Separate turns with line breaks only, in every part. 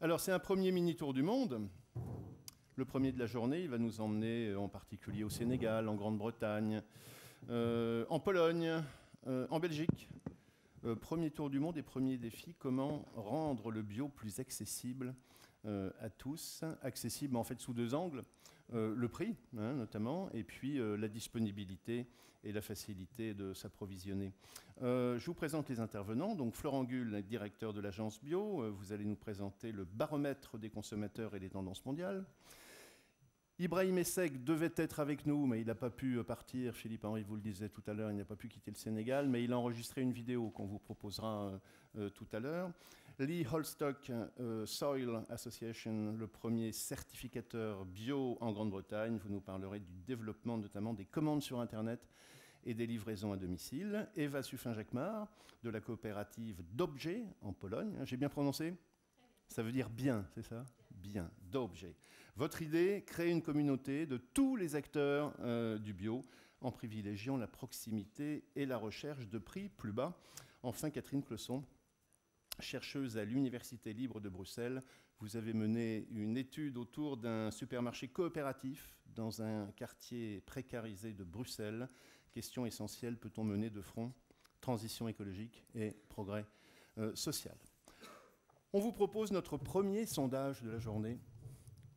Alors, c'est un premier mini-tour du monde. Le premier de la journée, il va nous emmener en particulier au Sénégal, en Grande-Bretagne, en Pologne, en Belgique. Premier tour du monde et premier défi, comment rendre le bio plus accessible à tous. Accessible en fait sous deux angles, le prix notamment, et puis la disponibilité et la facilité de s'approvisionner. Je vous présente les intervenants. Donc Florent Gull, directeur de l'agence bio, vous allez nous présenter le baromètre des consommateurs et les tendances mondiales. Ibrahim Esseg devait être avec nous, mais il n'a pas pu partir. Philippe Henry vous le disait tout à l'heure, il n'a pas pu quitter le Sénégal, mais il a enregistré une vidéo qu'on vous proposera tout à l'heure. Lee Holstock, Soil Association, le premier certificateur bio en Grande-Bretagne. Vous nous parlerez du développement notamment des commandes sur Internet et des livraisons à domicile. Eva Suffin-Jacquemart, de la coopérative d'Objet en Pologne. J'ai bien prononcé ? Ça veut dire bien, c'est ça ? Bien, d'objet. Votre idée, créer une communauté de tous les acteurs du bio en privilégiant la proximité et la recherche de prix plus bas. Enfin, Catherine Clesson, chercheuse à l'Université libre de Bruxelles, vous avez mené une étude autour d'un supermarché coopératif dans un quartier précarisé de Bruxelles. Question essentielle, peut-on mener de front transition écologique et progrès social ? On vous propose notre premier sondage de la journée,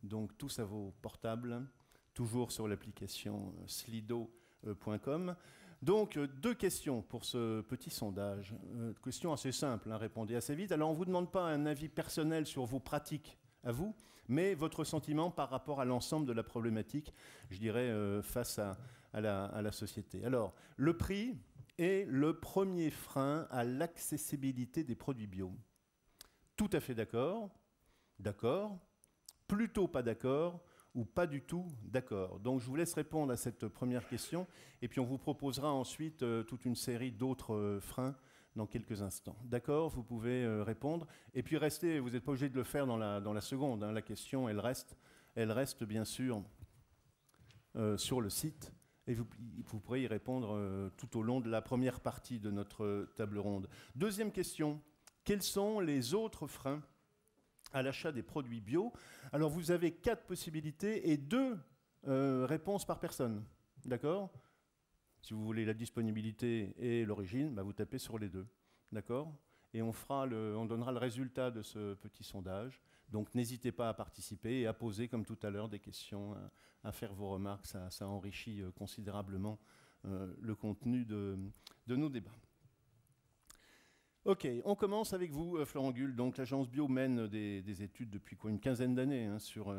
donc tous à vos portables, toujours sur l'application slido.com. Donc deux questions pour ce petit sondage. Question assez simple, répondez assez vite. Alors on ne vous demande pas un avis personnel sur vos pratiques à vous, mais votre sentiment par rapport à l'ensemble de la problématique, je dirais, face à la société. Alors, le prix est le premier frein à l'accessibilité des produits bio. Tout à fait d'accord, d'accord, plutôt pas d'accord ou pas du tout d'accord. Donc je vous laisse répondre à cette première question et puis on vous proposera ensuite toute une série d'autres freins dans quelques instants. D'accord, vous pouvez répondre et puis restez, vous n'êtes pas obligé de le faire dans la seconde, la question elle reste bien sûr sur le site et vous pourrez y répondre tout au long de la première partie de notre table ronde. Deuxième question. Quels sont les autres freins à l'achat des produits bio? Alors, vous avez 4 possibilités et 2 réponses par personne. D'accord? Si vous voulez la disponibilité et l'origine, vous tapez sur les 2. D'accord? Et on donnera le résultat de ce petit sondage. Donc, n'hésitez pas à participer et à poser, comme tout à l'heure, des questions, à faire vos remarques. Ça enrichit considérablement le contenu de nos débats. Ok, on commence avec vous, Florent Gull. Donc, l'agence bio mène des études depuis une quinzaine d'années sur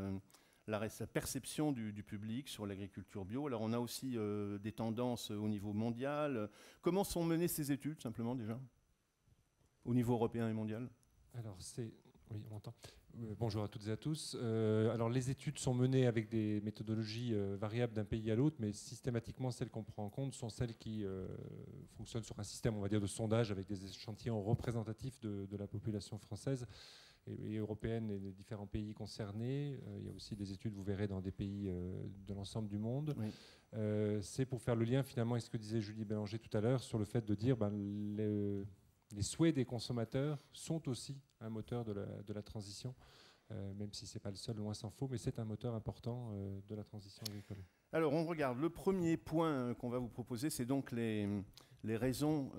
la perception du public sur l'agriculture bio. Alors, on a aussi des tendances au niveau mondial. Comment sont menées ces études, simplement, déjà, au niveau européen et mondial?
Alors, oui, on m'entend. Bonjour à toutes et à tous. Alors, les études sont menées avec des méthodologies variables d'un pays à l'autre, mais systématiquement, celles qu'on prend en compte sont celles qui fonctionnent sur un système, on va dire, de sondage avec des échantillons représentatifs de la population française et européenne et des différents pays concernés. Il y a aussi des études, vous verrez, dans des pays de l'ensemble du monde. Oui. C'est pour faire le lien, finalement, avec ce que disait Julie Bélanger tout à l'heure, sur le fait de dire les souhaits des consommateurs sont aussi un moteur de la transition, même si ce n'est pas le seul, loin s'en faut, mais c'est un moteur important de la transition agricole.
Alors, on regarde. Le premier point qu'on va vous proposer, c'est donc les raisons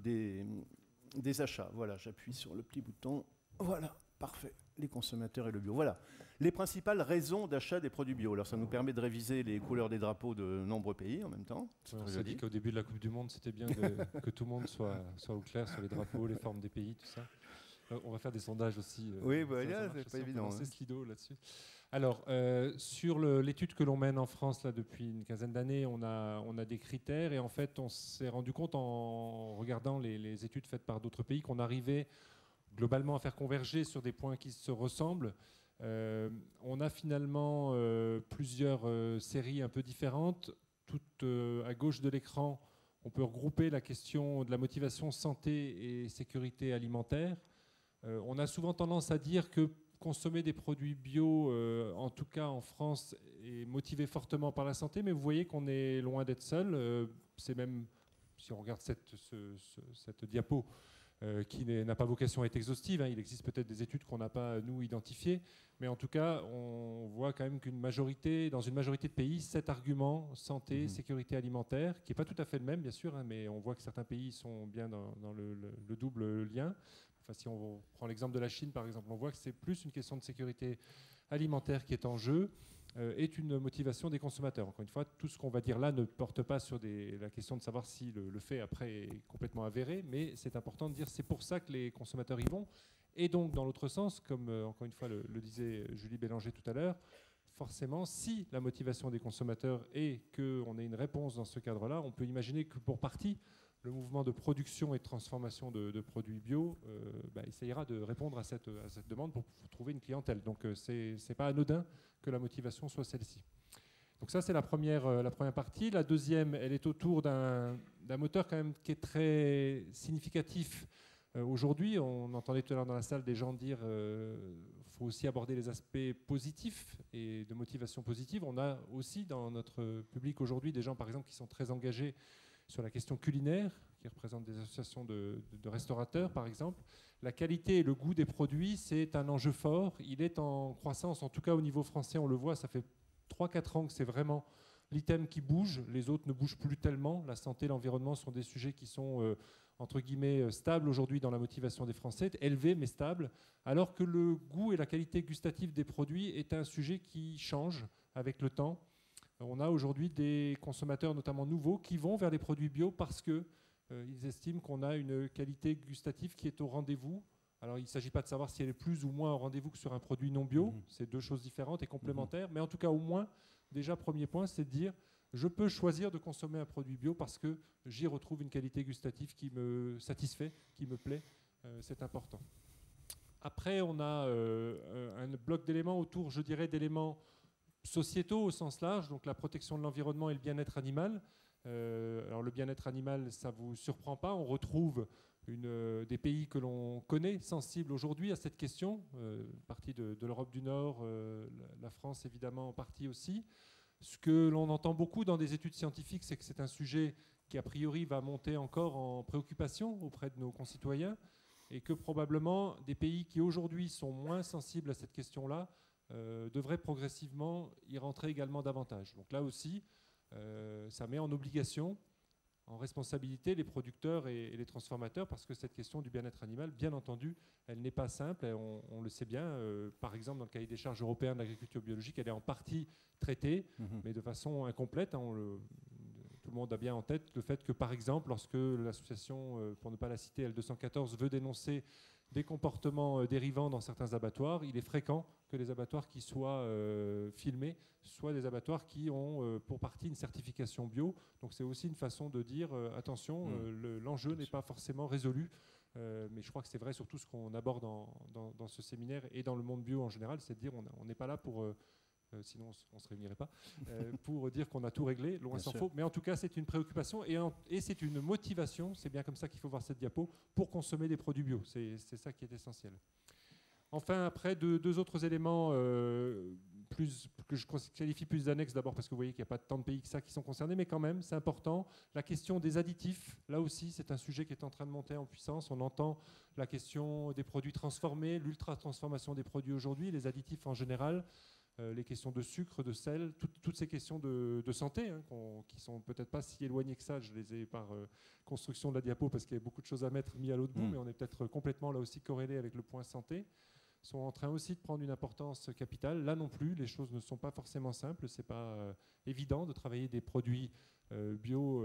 des achats. Voilà, j'appuie sur le petit bouton. Voilà, parfait. Les consommateurs et le bio. Voilà, les principales raisons d'achat des produits bio. Alors, ça nous permet de réviser les couleurs des drapeaux de nombreux pays en même temps.
On s'est dit qu'au début de la Coupe du Monde, c'était bien que tout le monde soit au clair sur les drapeaux, les formes des pays, tout ça. On va faire des sondages aussi.
Oui, c'est pas évident.
C'est Slido là-dessus. Alors, sur l'étude que l'on mène en France là, depuis une quinzaine d'années, on a des critères et en fait, on s'est rendu compte en regardant les études faites par d'autres pays qu'on arrivait globalement à faire converger sur des points qui se ressemblent. On a finalement plusieurs séries un peu différentes. Toutes à gauche de l'écran, on peut regrouper la question de la motivation santé et sécurité alimentaire. On a souvent tendance à dire que consommer des produits bio, en tout cas en France, est motivé fortement par la santé, mais vous voyez qu'on est loin d'être seul. C'est même, si on regarde cette diapo, qui n'a pas vocation à être exhaustive. Il existe peut-être des études qu'on n'a pas, nous, identifiées. Mais en tout cas, on voit quand même dans une majorité de pays, cet argument santé, sécurité alimentaire, qui n'est pas tout à fait le même, bien sûr, mais on voit que certains pays sont bien dans le double lien. Enfin, si on prend l'exemple de la Chine, par exemple, on voit que c'est plus une question de sécurité alimentaire qui est en jeu, est une motivation des consommateurs. Encore une fois, tout ce qu'on va dire là ne porte pas sur la question de savoir si le fait après est complètement avéré, mais c'est important de dire c'est pour ça que les consommateurs y vont. Et donc, dans l'autre sens, comme encore une fois le disait Julie Bélanger tout à l'heure, forcément, si la motivation des consommateurs est qu'on ait une réponse dans ce cadre-là, on peut imaginer que pour partie, le mouvement de production et de transformation de produits bio essayera de répondre à cette demande pour trouver une clientèle. Donc, ce n'est pas anodin que la motivation soit celle-ci. Donc ça, c'est la première partie. La deuxième, elle est autour d'un moteur quand même qui est très significatif. Aujourd'hui, on entendait tout à l'heure dans la salle des gens dire faut aussi aborder les aspects positifs et de motivation positive. On a aussi dans notre public aujourd'hui des gens, par exemple, qui sont très engagés sur la question culinaire, qui représentent des associations de restaurateurs, par exemple. La qualité et le goût des produits, c'est un enjeu fort. Il est en croissance, en tout cas au niveau français, on le voit, ça fait 3-4 ans que c'est vraiment l'item qui bouge. Les autres ne bougent plus tellement. La santé, l'environnement sont des sujets qui sont, entre guillemets, stables aujourd'hui dans la motivation des Français, élevés mais stables, alors que le goût et la qualité gustative des produits est un sujet qui change avec le temps. On a aujourd'hui des consommateurs, notamment nouveaux, qui vont vers les produits bio parce qu'ils estiment qu'on a une qualité gustative qui est au rendez-vous. Alors, il ne s'agit pas de savoir si elle est plus ou moins au rendez-vous que sur un produit non bio. C'est deux choses différentes et complémentaires. Mais en tout cas, au moins, déjà, premier point, c'est de dire je peux choisir de consommer un produit bio parce que j'y retrouve une qualité gustative qui me satisfait, qui me plaît. C'est important. Après, on a un bloc d'éléments autour, je dirais, d'éléments sociétaux au sens large, donc la protection de l'environnement et le bien-être animal. Alors le bien-être animal, ça ne vous surprend pas, on retrouve des pays que l'on connaît sensibles aujourd'hui à cette question, partie de l'Europe du Nord, la France évidemment en partie aussi. Ce que l'on entend beaucoup dans des études scientifiques, c'est que c'est un sujet qui a priori va monter encore en préoccupation auprès de nos concitoyens et que probablement des pays qui aujourd'hui sont moins sensibles à cette question-là devrait progressivement y rentrer également davantage. Donc là aussi, ça met en obligation, en responsabilité les producteurs et les transformateurs, parce que cette question du bien-être animal, bien entendu, elle n'est pas simple, et on le sait bien. Par exemple, dans le cahier des charges européen de l'agriculture biologique, elle est en partie traitée, mais de façon incomplète. Tout le monde a bien en tête le fait que, par exemple, lorsque l'association, pour ne pas la citer, L214, veut dénoncer des comportements dérivants dans certains abattoirs, il est fréquent que les abattoirs qui soient filmés soient des abattoirs qui ont pour partie une certification bio. Donc c'est aussi une façon de dire attention, l'enjeu n'est pas forcément résolu. Mais je crois que c'est vrai sur tout ce qu'on aborde dans ce séminaire et dans le monde bio en général, c'est de dire on n'est pas là pour... sinon on ne se réunirait pas, pour dire qu'on a tout réglé, loin s'en faut. Mais en tout cas, c'est une préoccupation et c'est une motivation, c'est bien comme ça qu'il faut voir cette diapo, pour consommer des produits bio. C'est ça qui est essentiel. Enfin, après, deux autres éléments que je qualifie plus d'annexes, d'abord parce que vous voyez qu'il n'y a pas tant de pays que ça qui sont concernés, mais quand même, c'est important. La question des additifs, là aussi, c'est un sujet qui est en train de monter en puissance. On entend la question des produits transformés, l'ultra-transformation des produits aujourd'hui, les additifs en général. Les questions de sucre, de sel, toutes ces questions de santé, qui sont peut-être pas si éloignées que ça, je les ai par construction de la diapo parce qu'il y a beaucoup de choses à mettre mis à l'autre bout, mais on est peut-être complètement là aussi corrélé avec le point santé, sont en train aussi de prendre une importance capitale. Là non plus, les choses ne sont pas forcément simples, c'est pas évident de travailler des produits bio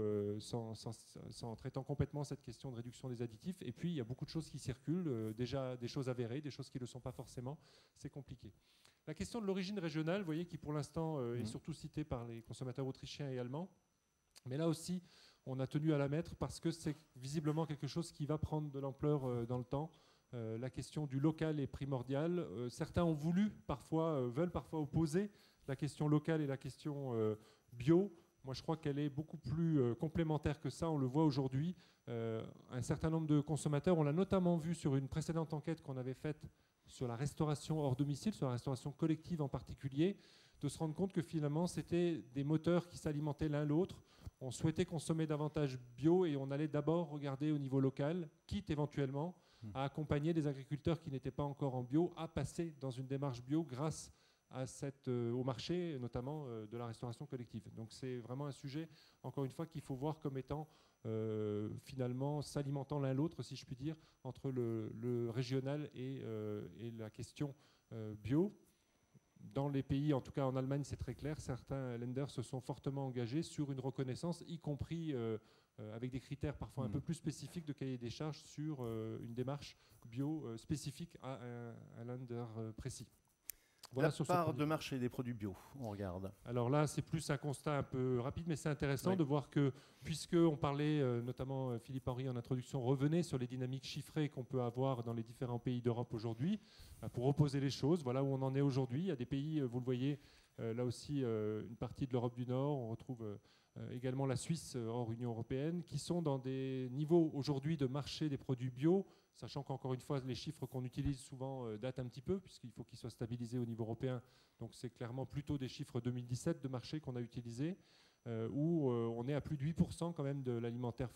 en traitant complètement cette question de réduction des additifs. Et puis il y a beaucoup de choses qui circulent, déjà des choses avérées, des choses qui ne le sont pas forcément, c'est compliqué. La question de l'origine régionale, vous voyez, qui pour l'instant est surtout citée par les consommateurs autrichiens et allemands. Mais là aussi, on a tenu à la mettre parce que c'est visiblement quelque chose qui va prendre de l'ampleur dans le temps. La question du local est primordiale. Certains ont voulu, veulent parfois opposer la question locale et la question bio. Moi, je crois qu'elle est beaucoup plus complémentaire que ça. On le voit aujourd'hui. Un certain nombre de consommateurs, on l'a notamment vu sur une précédente enquête qu'on avait faite sur la restauration hors domicile, sur la restauration collective en particulier, de se rendre compte que finalement, c'était des moteurs qui s'alimentaient l'un l'autre. on souhaitait consommer davantage bio et on allait d'abord regarder au niveau local, quitte éventuellement à accompagner des agriculteurs qui n'étaient pas encore en bio à passer dans une démarche bio grâce à au marché, notamment de la restauration collective. Donc c'est vraiment un sujet, encore une fois, qu'il faut voir comme étant finalement s'alimentant l'un l'autre, si je puis dire, entre le régional et la question bio. Dans les pays, en tout cas en Allemagne, c'est très clair, certains lenders se sont fortement engagés sur une reconnaissance, y compris avec des critères parfois un peu plus spécifiques de cahier des charges sur une démarche bio spécifique à un lender précis.
Voilà, la part de marché des produits bio, on regarde.
Alors là, c'est plus un constat un peu rapide, mais c'est intéressant de voir que, puisqu'on parlait, notamment Philippe Henry en introduction, revenait sur les dynamiques chiffrées qu'on peut avoir dans les différents pays d'Europe aujourd'hui, pour opposer les choses, voilà où on en est aujourd'hui. Il y a des pays, vous le voyez, là aussi, une partie de l'Europe du Nord, on retrouve également la Suisse hors Union européenne, qui sont dans des niveaux aujourd'hui de marché des produits bio, sachant qu'encore une fois, les chiffres qu'on utilise souvent datent un petit peu, puisqu'il faut qu'ils soient stabilisés au niveau européen. Donc c'est clairement plutôt des chiffres 2017 de marché qu'on a utilisés, où on est à plus de 8% quand même de l'alimentaire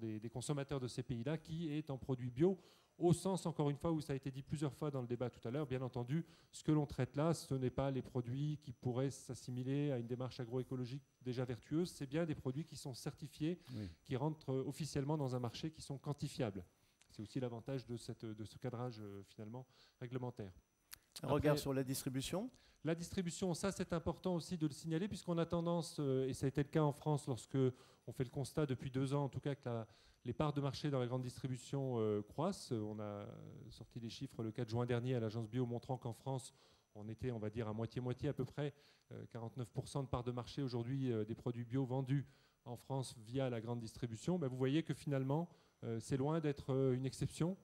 des consommateurs de ces pays-là qui est en produits bio, au sens, encore une fois, où ça a été dit plusieurs fois dans le débat tout à l'heure, bien entendu, ce que l'on traite là, ce n'est pas les produits qui pourraient s'assimiler à une démarche agroécologique déjà vertueuse, c'est bien des produits qui sont certifiés, qui rentrent officiellement dans un marché, qui sont quantifiables. C'est aussi l'avantage de ce cadrage finalement réglementaire.
Un regard sur la distribution.
La distribution, ça c'est important aussi de le signaler, puisqu'on a tendance, et ça a été le cas en France lorsque on fait le constat depuis 2 ans en tout cas que les parts de marché dans la grande distribution croissent. On a sorti des chiffres le 4 juin dernier à l'agence Bio montrant qu'en France, on était, on va dire, à moitié-moitié à peu près, 49% de parts de marché aujourd'hui des produits bio vendus en France via la grande distribution. Ben, vous voyez que finalement, c'est loin d'être une exception.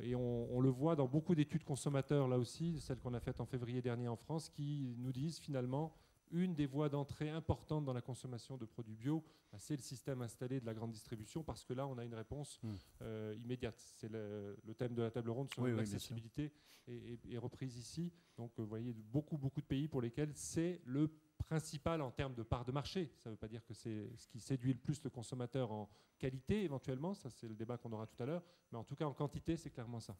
Et on le voit dans beaucoup d'études consommateurs, là aussi, celles qu'on a faites en février dernier en France, qui nous disent finalement une des voies d'entrée importantes dans la consommation de produits bio, c'est le système installé de la grande distribution, parce que là, on a une réponse immédiate. C'est le thème de la table ronde sur l'accessibilité est reprise ici. Donc, vous voyez, beaucoup de pays pour lesquels c'est le principal en termes de part de marché. Ça ne veut pas dire que c'est ce qui séduit le plus le consommateur en qualité, éventuellement. Ça, c'est le débat qu'on aura tout à l'heure. Mais en tout cas, en quantité, c'est clairement ça.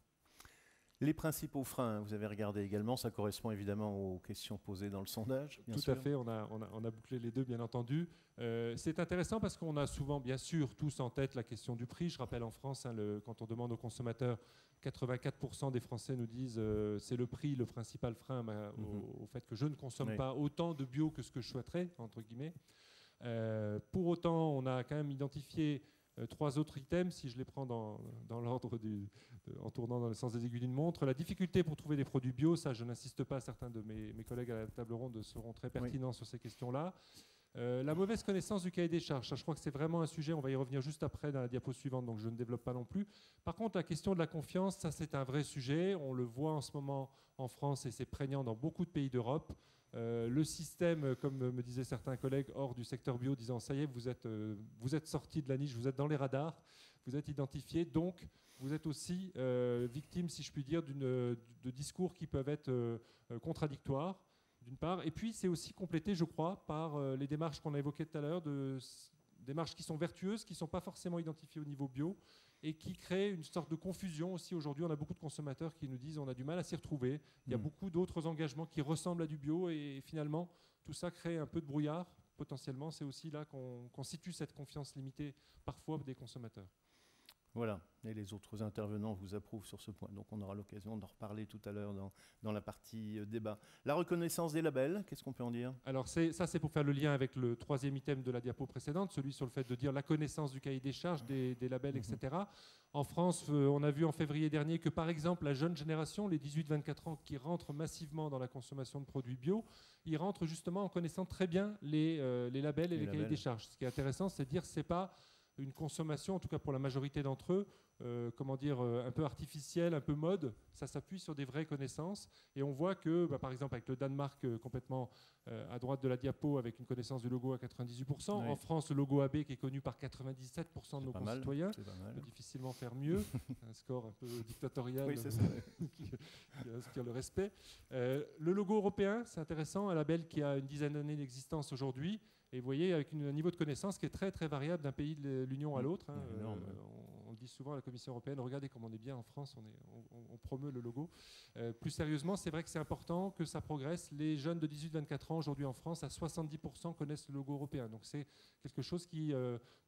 Les principaux freins, vous avez regardé également, ça correspond évidemment aux questions posées dans le sondage.
Tout à fait, on a bouclé les deux, bien entendu. C'est intéressant parce qu'on a souvent, bien sûr, tous en tête la question du prix. Je rappelle en France, quand on demande aux consommateurs, 84% des Français nous disent c'est le prix, le principal frein au fait que je ne consomme pas autant de bio que ce que je souhaiterais, entre guillemets. Pour autant, on a quand même identifié 3 autres items, si je les prends dans l'ordre en tournant dans le sens des aiguilles d'une montre. La difficulté pour trouver des produits bio, ça je n'insiste pas, certains de mes collègues à la table ronde seront très pertinents sur ces questions-là. La mauvaise connaissance du cahier des charges, ça, je crois que c'est vraiment un sujet, on va y revenir juste après dans la diapo suivante, donc je ne développe pas non plus. Par contre, la question de la confiance, ça c'est un vrai sujet, on le voit en ce moment en France et c'est prégnant dans beaucoup de pays d'Europe. Le système, comme me disaient certains collègues hors du secteur bio, disant ça y est, vous êtes sorti de la niche, vous êtes dans les radars, vous êtes identifié, donc vous êtes aussi victime, si je puis dire, de discours qui peuvent être contradictoires, d'une part. Et puis c'est aussi complété, je crois, par les démarches qu'on a évoquées tout à l'heure, démarches qui sont vertueuses, qui ne sont pas forcément identifiées au niveau bio, et qui crée une sorte de confusion aussi. Aujourd'hui, on a beaucoup de consommateurs qui nous disent on a du mal à s'y retrouver. Il y a beaucoup d'autres engagements qui ressemblent à du bio et finalement, tout ça crée un peu de brouillard. Potentiellement, c'est aussi là qu'on situe cette confiance limitée parfois des consommateurs.
Voilà, et les autres intervenants vous approuvent sur ce point. Donc on aura l'occasion d'en reparler tout à l'heure dans la partie débat. La reconnaissance des labels, qu'est-ce qu'on peut en dire?
Alors ça, c'est pour faire le lien avec le 3e item de la diapo précédente, celui sur le fait de dire la connaissance du cahier des charges, des labels, etc. En France, on a vu en février dernier que par exemple la jeune génération, les 18-24 ans qui rentrent massivement dans la consommation de produits bio, ils rentrent justement en connaissant très bien les labels et les cahiers des charges. Ce qui est intéressant, c'est de dire que ce n'est pas une consommation, en tout cas pour la majorité d'entre eux, un peu artificielle, un peu mode. Ça s'appuie sur des vraies connaissances. Et on voit que, par exemple, avec le Danemark complètement à droite de la diapo, avec une connaissance du logo à 98%. En France, le logo AB qui est connu par 97% de nos concitoyens. On peut difficilement faire mieux. Un score un peu dictatorial qui inspire le respect. Le logo européen, c'est intéressant, un label qui a une dizaine d'années d'existence aujourd'hui. Et vous voyez, avec un niveau de connaissance qui est très très variable d'un pays de l'Union à l'autre. On dit souvent à la Commission européenne, regardez comme on est bien en France, on promeut le logo. Plus sérieusement, c'est vrai que c'est important que ça progresse. Les jeunes de 18-24 ans aujourd'hui en France, à 70% connaissent le logo européen. Donc c'est quelque chose qui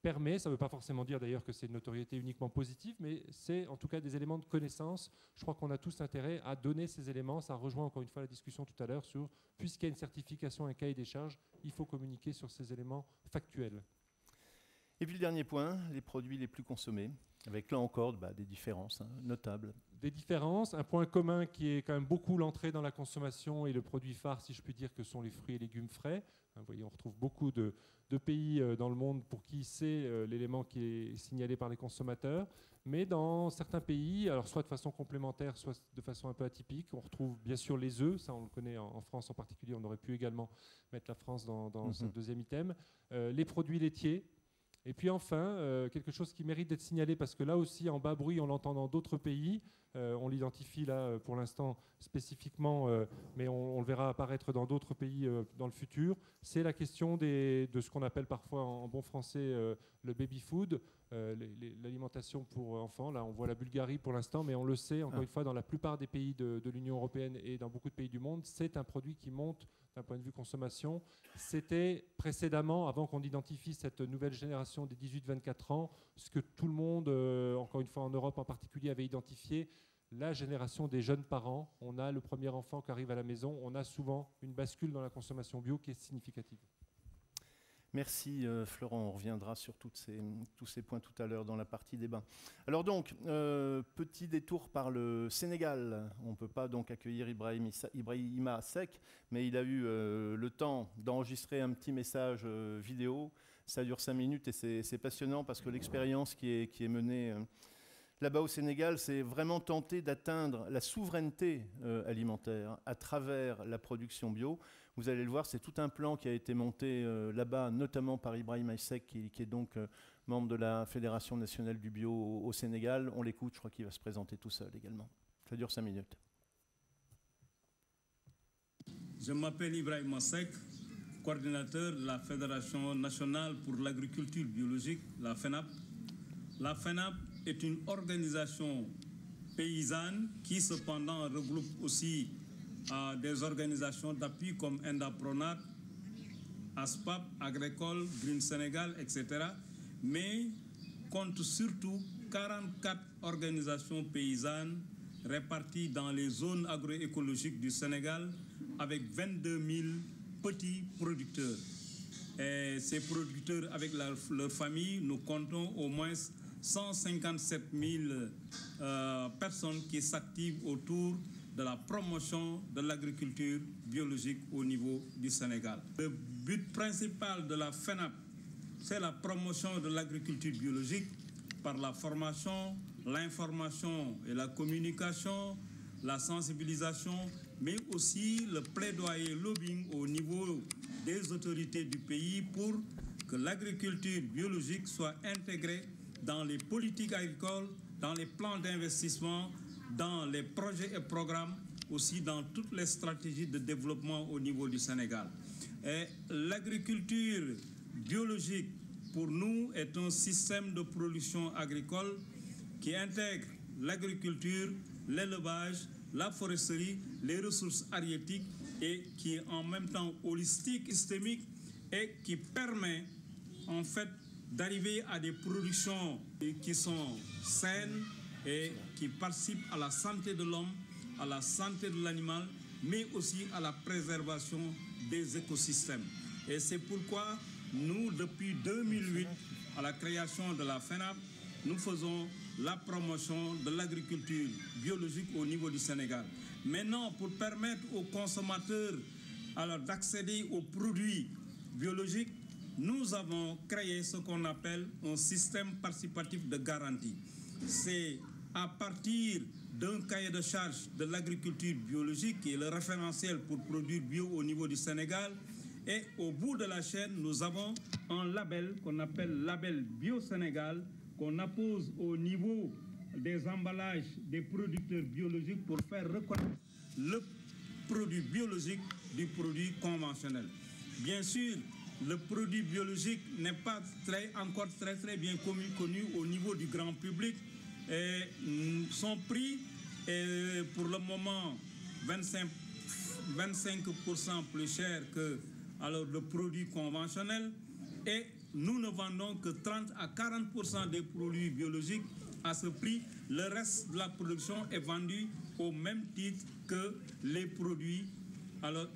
permet, ça ne veut pas forcément dire d'ailleurs que c'est une notoriété uniquement positive, mais c'est en tout cas des éléments de connaissance. Je crois qu'on a tous intérêt à donner ces éléments. Ça rejoint encore une fois la discussion tout à l'heure sur, puisqu'il y a une certification, un cahier des charges, il faut communiquer sur ces éléments factuels.
Et puis le dernier point, les produits les plus consommés, avec là encore des différences notables.
Des différences, un point commun qui est quand même beaucoup l'entrée dans la consommation et le produit phare, si je puis dire, que sont les fruits et légumes frais. Vous voyez, on retrouve beaucoup de pays dans le monde pour qui c'est l'élément qui est signalé par les consommateurs. Mais dans certains pays, alors soit de façon complémentaire, soit de façon un peu atypique, on retrouve bien sûr les œufs, ça on le connaît en France en particulier, on aurait pu également mettre la France dans ce deuxième item. Les produits laitiers. Et puis enfin, quelque chose qui mérite d'être signalé, parce que là aussi, en bas bruit, on l'entend dans d'autres pays. On l'identifie là pour l'instant spécifiquement, mais on le verra apparaître dans d'autres pays dans le futur. C'est la question de ce qu'on appelle parfois en bon français le baby food, l'alimentation pour enfants. Là, on voit la Bulgarie pour l'instant, mais on le sait, encore une fois, dans la plupart des pays de l'Union européenne et dans beaucoup de pays du monde, c'est un produit qui monte d'un point de vue consommation. C'était précédemment, avant qu'on identifie cette nouvelle génération des 18-24 ans, ce que tout le monde, encore une fois en Europe en particulier, avait identifié, la génération des jeunes parents. On a le premier enfant qui arrive à la maison, on a souvent une bascule dans la consommation bio qui est significative.
Merci Florent, on reviendra sur tous ces points tout à l'heure dans la partie débat. Alors donc, petit détour par le Sénégal. On ne peut pas donc accueillir Ibrahima Seck, mais il a eu le temps d'enregistrer un petit message vidéo. Ça dure 5 minutes et c'est passionnant parce que l'expérience qui est menée là-bas au Sénégal, c'est vraiment tenter d'atteindre la souveraineté alimentaire à travers la production bio. Vous allez le voir, c'est tout un plan qui a été monté là-bas, notamment par Ibrahima Seck, qui est donc membre de la Fédération nationale du bio au Sénégal. On l'écoute, je crois qu'il va se présenter tout seul également. Ça dure 5 minutes.
Je m'appelle Ibrahima Seck, coordinateur de la Fédération nationale pour l'agriculture biologique, la FENAP. La FENAP est une organisation paysanne qui cependant regroupe aussi des organisations d'appui comme Endapronat, ASPAP, Agricole, Green Sénégal, etc. Mais compte surtout 44 organisations paysannes réparties dans les zones agroécologiques du Sénégal avec 22 000 petits producteurs. Et ces producteurs, avec leur famille, nous comptons au moins 157 000 personnes qui s'activent autour de la promotion de l'agriculture biologique au niveau du Sénégal. Le but principal de la FENAP, c'est la promotion de l'agriculture biologique par la formation, l'information et la communication, la sensibilisation, mais aussi le plaidoyer lobbying au niveau des autorités du pays pour que l'agriculture biologique soit intégrée dans les politiques agricoles, dans les plans d'investissement, dans les projets et programmes, aussi dans toutes les stratégies de développement au niveau du Sénégal. L'agriculture biologique, pour nous, est un système de production agricole qui intègre l'agriculture, l'élevage, la foresterie, les ressources halieutiques et qui est en même temps holistique, systémique et qui permet en fait d'arriver à des productions qui sont saines et qui participent à la santé de l'homme, à la santé de l'animal, mais aussi à la préservation des écosystèmes. Et c'est pourquoi nous, depuis 2008, à la création de la FENAP, nous faisons la promotion de l'agriculture biologique au niveau du Sénégal. Maintenant, pour permettre aux consommateurs d'accéder aux produits biologiques, nous avons créé ce qu'on appelle un système participatif de garantie. C'est à partir d'un cahier de charge de l'agriculture biologique qui est le référentiel pour produire bio au niveau du Sénégal. Et au bout de la chaîne, nous avons un label qu'on appelle label Bio Sénégal qu'on appose au niveau des emballages des producteurs biologiques pour faire reconnaître le produit biologique du produit conventionnel. Bien sûr, le produit biologique n'est pas encore très bien connu au niveau du grand public. Et son prix est pour le moment 25% plus cher que le produit conventionnel. Et nous ne vendons que 30 à 40% des produits biologiques à ce prix. Le reste de la production est vendu au même titre que les produits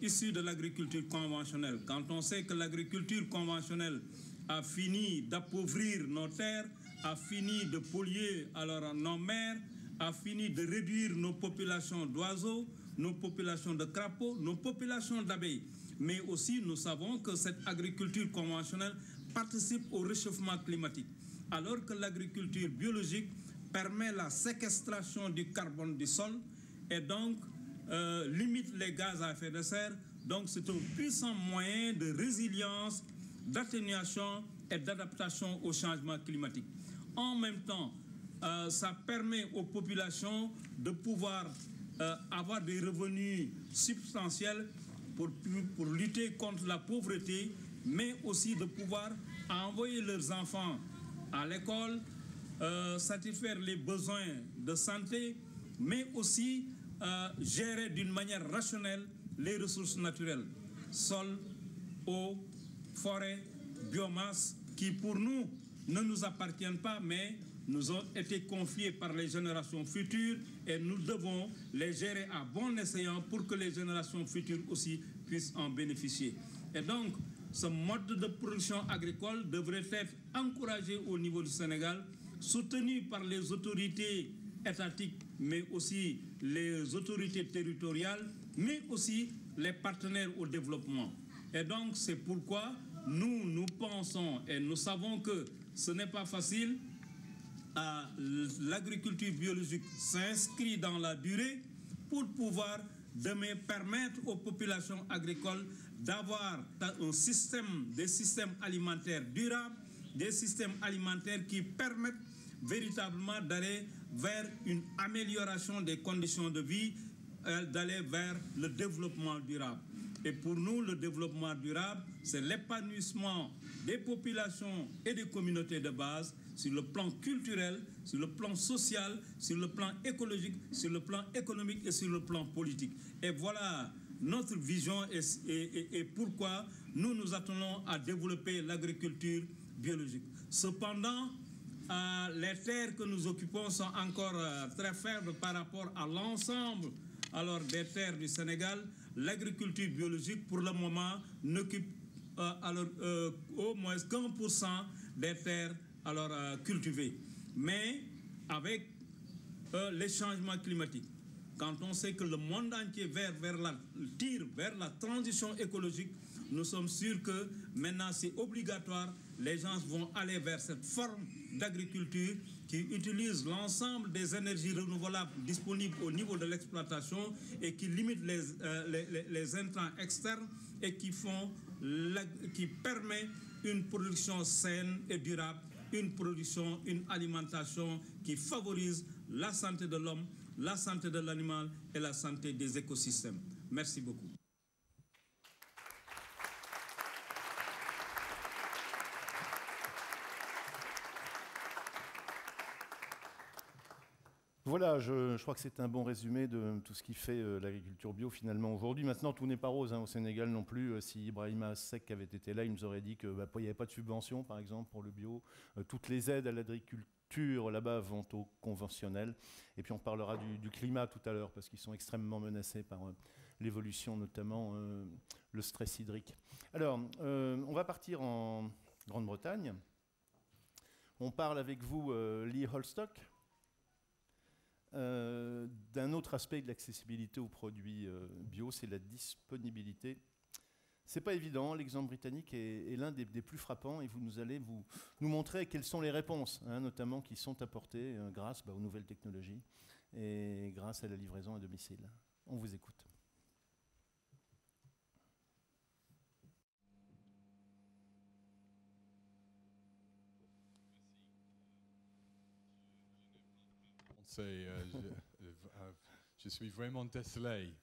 issus de l'agriculture conventionnelle. Quand on sait que l'agriculture conventionnelle a fini d'appauvrir nos terres, a fini de polluer nos mers, a fini de réduire nos populations d'oiseaux, nos populations de crapauds, nos populations d'abeilles. Mais aussi, nous savons que cette agriculture conventionnelle participe au réchauffement climatique, alors que l'agriculture biologique permet la séquestration du carbone du sol et donc limite les gaz à effet de serre. Donc c'est un puissant moyen de résilience, d'atténuation et d'adaptation au changement climatique. En même temps, ça permet aux populations de pouvoir avoir des revenus substantiels pour lutter contre la pauvreté, mais aussi de pouvoir envoyer leurs enfants à l'école, satisfaire les besoins de santé, mais aussi gérer d'une manière rationnelle les ressources naturelles, sol, eau, forêt, biomasse, qui pour nous ne nous appartiennent pas, mais nous ont été confiés par les générations futures et nous devons les gérer à bon escient pour que les générations futures aussi puissent en bénéficier. Et donc, ce mode de production agricole devrait être encouragé au niveau du Sénégal, soutenu par les autorités étatiques, mais aussi les autorités territoriales, mais aussi les partenaires au développement. Et donc, c'est pourquoi nous pensons et nous savons que ce n'est pas facile. L'agriculture biologique s'inscrit dans la durée pour pouvoir demain permettre aux populations agricoles d'avoir des systèmes alimentaires durables, des systèmes alimentaires qui permettent véritablement d'aller vers une amélioration des conditions de vie, d'aller vers le développement durable. Et pour nous, le développement durable, c'est l'épanouissement des populations et des communautés de base sur le plan culturel, sur le plan social, sur le plan écologique, sur le plan économique et sur le plan politique. Et voilà notre vision et pourquoi nous nous attelons à développer l'agriculture biologique. Cependant, les terres que nous occupons sont encore très faibles par rapport à l'ensemble des terres du Sénégal. L'agriculture biologique, pour le moment, n'occupe au moins 1% des terres cultivées. Mais avec les changements climatiques, quand on sait que le monde entier tire vers la transition écologique, nous sommes sûrs que maintenant c'est obligatoire, les gens vont aller vers cette forme d'agriculture qui utilise l'ensemble des énergies renouvelables disponibles au niveau de l'exploitation et qui limite les intrants externes et qui permet une production saine et durable, une alimentation qui favorise la santé de l'homme, la santé de l'animal et la santé des écosystèmes. Merci beaucoup.
Voilà, je crois que c'est un bon résumé de tout ce qui fait l'agriculture bio finalement aujourd'hui. Maintenant, tout n'est pas rose au Sénégal non plus. Si Ibrahima Seck avait été là, il nous aurait dit qu'il n'y avait pas de subvention, par exemple, pour le bio. Toutes les aides à l'agriculture là-bas vont au conventionnel. Et puis on parlera du climat tout à l'heure, parce qu'ils sont extrêmement menacés par l'évolution, notamment le stress hydrique. Alors, on va partir en Grande-Bretagne. On parle avec vous, Lee Holstock, d'un autre aspect de l'accessibilité aux produits bio, c'est la disponibilité. C'est pas évident, l'exemple britannique est l'un des plus frappants et vous allez nous montrer quelles sont les réponses, notamment qui sont apportées grâce aux nouvelles technologies et grâce à la livraison à domicile. On vous écoute.
Je suis vraiment désolé,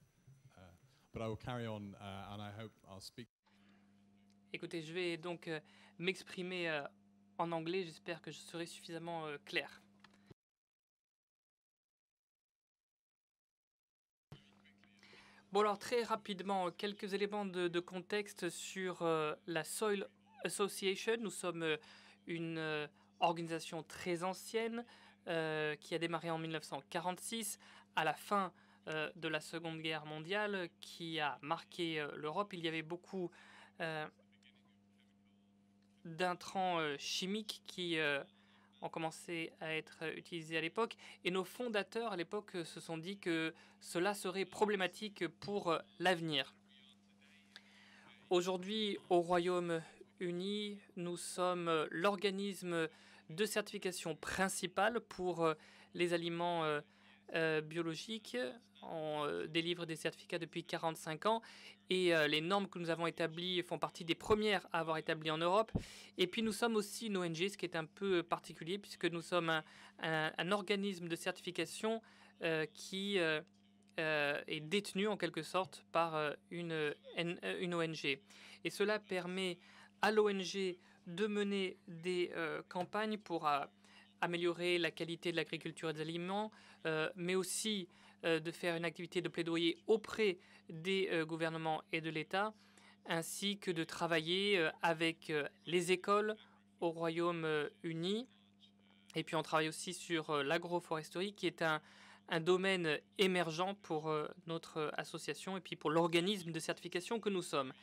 but I will carry on and I hope I'll speak.
Écoutez, je vais donc m'exprimer en anglais. J'espère que je serai suffisamment clair. Bon, alors très rapidement, quelques éléments de contexte sur la Soil Association. Nous sommes une organisation très ancienne qui a démarré en 1946, à la fin de la Seconde Guerre mondiale, qui a marqué l'Europe. Il y avait beaucoup d'intrants chimiques qui ont commencé à être utilisés à l'époque. Et nos fondateurs à l'époque se sont dit que cela serait problématique pour l'avenir. Aujourd'hui, au Royaume-Uni, nous sommes l'organisme de certification principal pour les aliments biologiques. On délivre des certificats depuis 45 ans et les normes que nous avons établies font partie des premières à avoir établies en Europe. Et puis nous sommes aussi une ONG, ce qui est un peu particulier puisque nous sommes un organisme de certification qui est détenu en quelque sorte par une ONG. Et cela permet à l'ONG de mener des campagnes pour améliorer la qualité de l'agriculture et des aliments, mais aussi de faire une activité de plaidoyer auprès des gouvernements et de l'État, ainsi que de travailler avec les écoles au Royaume-Uni. Et puis on travaille aussi sur l'agroforesterie, qui est un domaine émergent pour notre association et puis pour l'organisme de certification que nous sommes.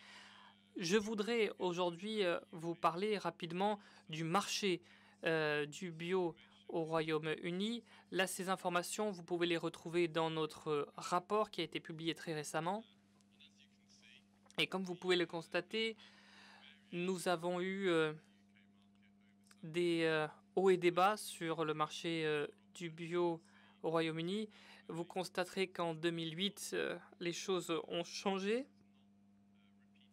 Je voudrais aujourd'hui vous parler rapidement du marché du bio au Royaume-Uni. Là, ces informations, vous pouvez les retrouver dans notre rapport qui a été publié très récemment. Et comme vous pouvez le constater, nous avons eu des hauts et des bas sur le marché du bio au Royaume-Uni. Vous constaterez qu'en 2008, les choses ont changé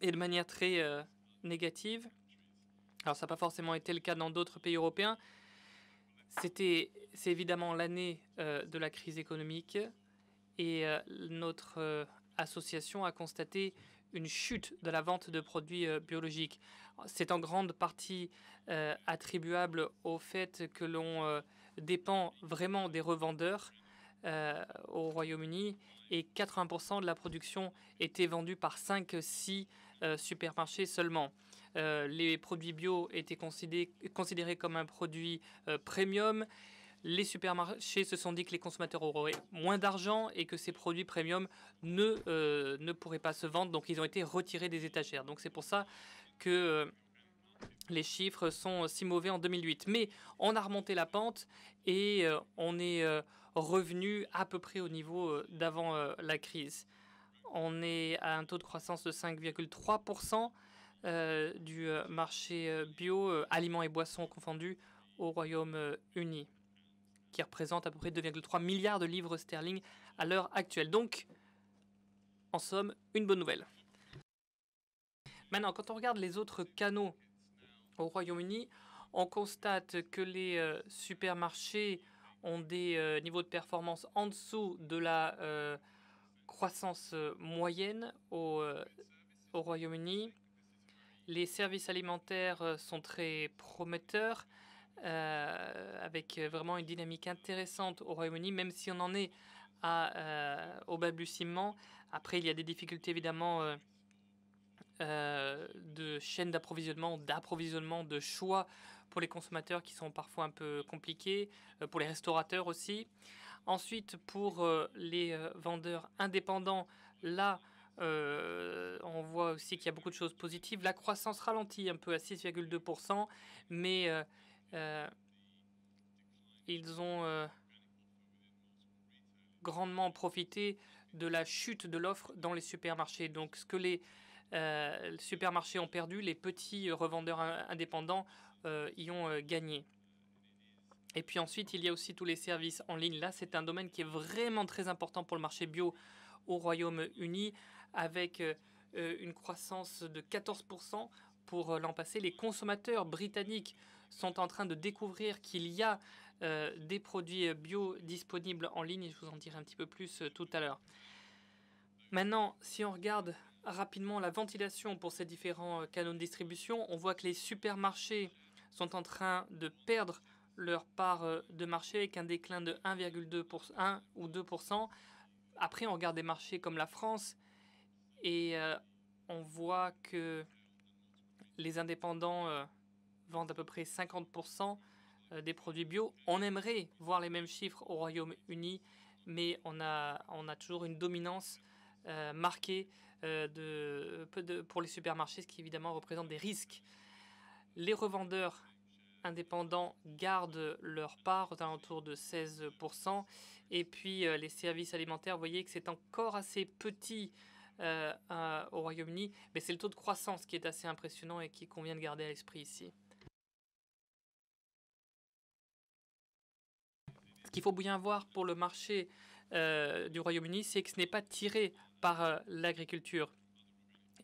et de manière très négative. Alors ça n'a pas forcément été le cas dans d'autres pays européens. C'est évidemment l'année de la crise économique et notre association a constaté une chute de la vente de produits biologiques. C'est en grande partie attribuable au fait que l'on dépend vraiment des revendeurs au Royaume-Uni et 80% de la production était vendue par 5-6 supermarchés seulement. Les produits bio étaient considérés comme un produit premium. Les supermarchés se sont dit que les consommateurs auraient moins d'argent et que ces produits premium ne pourraient pas se vendre, donc ils ont été retirés des étagères. Donc c'est pour ça que les chiffres sont si mauvais en 2008. Mais on a remonté la pente et on est revenu à peu près au niveau d'avant la crise. On est à un taux de croissance de 5,3% du marché bio, aliments et boissons confondus, au Royaume-Uni, qui représente à peu près 2,3 milliards de livres sterling à l'heure actuelle. Donc, en somme, une bonne nouvelle. Maintenant, quand on regarde les autres canaux au Royaume-Uni, on constate que les supermarchés ont des niveaux de performance en dessous de la croissance moyenne au Royaume-Uni. Les services alimentaires sont très prometteurs, avec vraiment une dynamique intéressante au Royaume-Uni, même si on en est au balbutiement. Après, il y a des difficultés évidemment de chaîne d'approvisionnement, de choix pour les consommateurs qui sont parfois un peu compliqués, pour les restaurateurs aussi. Ensuite, pour les vendeurs indépendants, là, on voit aussi qu'il y a beaucoup de choses positives. La croissance ralentit un peu à 6,2%, mais ils ont grandement profité de la chute de l'offre dans les supermarchés. Donc ce que les supermarchés ont perdu, les petits revendeurs indépendants y ont gagné. Et puis ensuite, il y a aussi tous les services en ligne. Là, c'est un domaine qui est vraiment très important pour le marché bio au Royaume-Uni, avec une croissance de 14% pour l'an passé. Les consommateurs britanniques sont en train de découvrir qu'il y a des produits bio disponibles en ligne, et je vous en dirai un petit peu plus tout à l'heure. Maintenant, si on regarde rapidement la ventilation pour ces différents canaux de distribution, on voit que les supermarchés sont en train de perdre leur part de marché avec un déclin de 1,2% ou 2%. Après, on regarde des marchés comme la France et on voit que les indépendants vendent à peu près 50% des produits bio. On aimerait voir les mêmes chiffres au Royaume-Uni, mais on a toujours une dominance marquée pour les supermarchés, ce qui évidemment représente des risques. Les revendeurs indépendants gardent leur part aux alentours de 16%. Et puis les services alimentaires, vous voyez que c'est encore assez petit au Royaume-Uni, mais c'est le taux de croissance qui est assez impressionnant et qui convient de garder à l'esprit ici. Ce qu'il faut bien voir pour le marché du Royaume-Uni, c'est que ce n'est pas tiré par l'agriculture.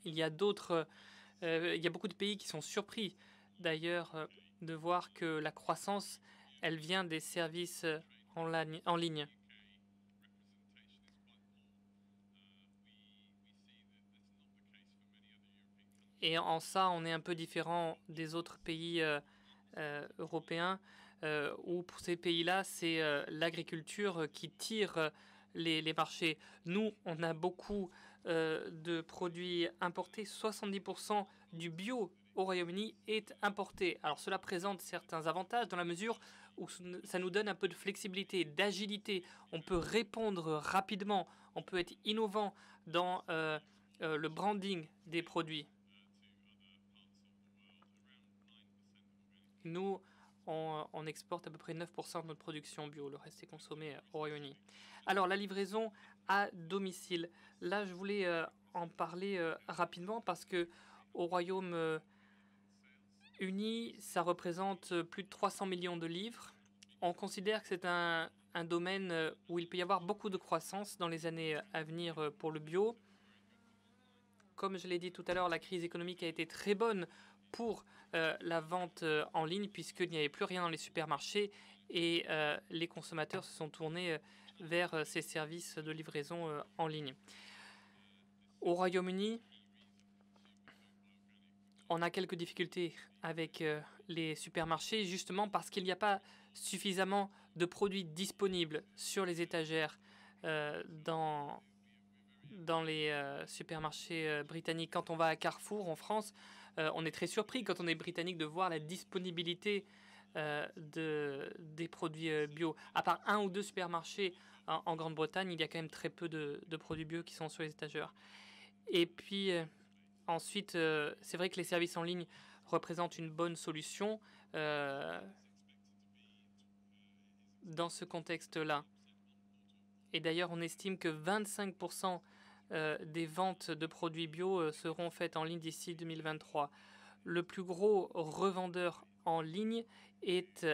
Il y a beaucoup de pays qui sont surpris d'ailleurs de voir que la croissance, elle vient des services en ligne. Et en ça, on est un peu différent des autres pays européens, où pour ces pays-là, c'est l'agriculture qui tire les marchés. Nous, on a beaucoup de produits importés. 70% du bio au Royaume-Uni est importé. Alors cela présente certains avantages dans la mesure où ça nous donne un peu de flexibilité, d'agilité. On peut répondre rapidement, on peut être innovant dans le branding des produits. Nous, on exporte à peu près 9% de notre production bio. Le reste est consommé au Royaume-Uni. Alors, la livraison à domicile. Là, je voulais en parler rapidement parce que au Royaume-Uni, ça représente plus de 300 millions de livres. On considère que c'est un domaine où il peut y avoir beaucoup de croissance dans les années à venir pour le bio. Comme je l'ai dit tout à l'heure, la crise économique a été très bonne pour la vente en ligne puisqu'il n'y avait plus rien dans les supermarchés et les consommateurs se sont tournés vers ces services de livraison en ligne. Au Royaume-Uni, on a quelques difficultés avec les supermarchés justement parce qu'il n'y a pas suffisamment de produits disponibles sur les étagères dans les supermarchés britanniques. Quand on va à Carrefour en France, on est très surpris quand on est britannique de voir la disponibilité des produits bio. À part un ou deux supermarchés en Grande-Bretagne, il y a quand même très peu de produits bio qui sont sur les étagères. Et puis ensuite, c'est vrai que les services en ligne représentent une bonne solution dans ce contexte-là. Et d'ailleurs, on estime que 25% des ventes de produits bio seront faites en ligne d'ici 2023. Le plus gros revendeur en ligne est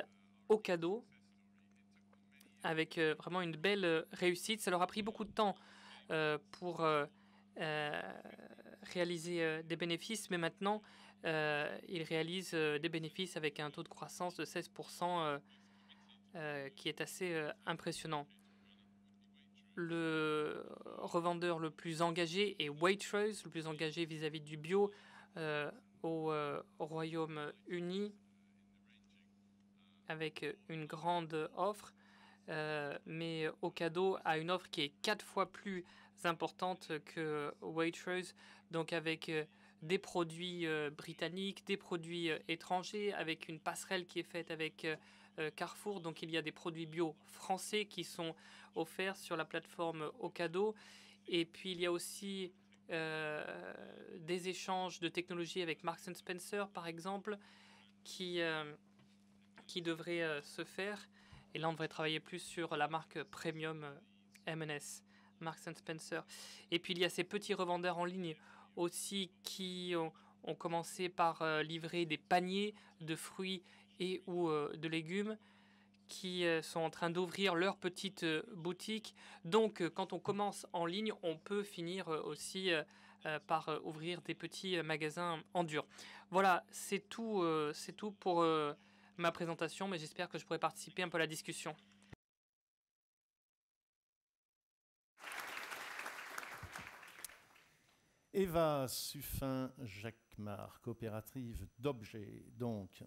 Ocado, avec vraiment une belle réussite. Ça leur a pris beaucoup de temps pour réaliser des bénéfices, mais maintenant, ils réalisent des bénéfices avec un taux de croissance de 16% qui est assez impressionnant. Le revendeur le plus engagé est Waitrose, le plus engagé vis-à-vis du bio au Royaume-Uni, avec une grande offre. Mais Ocado a une offre qui est 4 fois plus importante que Waitrose, donc avec des produits britanniques, des produits étrangers, avec une passerelle qui est faite avec Carrefour. Donc il y a des produits bio français qui sont offerts sur la plateforme Ocado. Et puis il y a aussi des échanges de technologies avec Marks & Spencer, par exemple, qui devraient se faire. Et là, on devrait travailler plus sur la marque premium M&S, Marks & Spencer. Et puis il y a ces petits revendeurs en ligne aussi qui ont commencé par livrer des paniers de fruits et ou de légumes, qui sont en train d'ouvrir leur petite boutique. Donc, quand on commence en ligne, on peut finir aussi par ouvrir des petits magasins en dur. Voilà, c'est tout pour ma présentation, mais j'espère que je pourrai participer un peu à la discussion.
Eva Suffin Jacquemart, coopérative d'objets, donc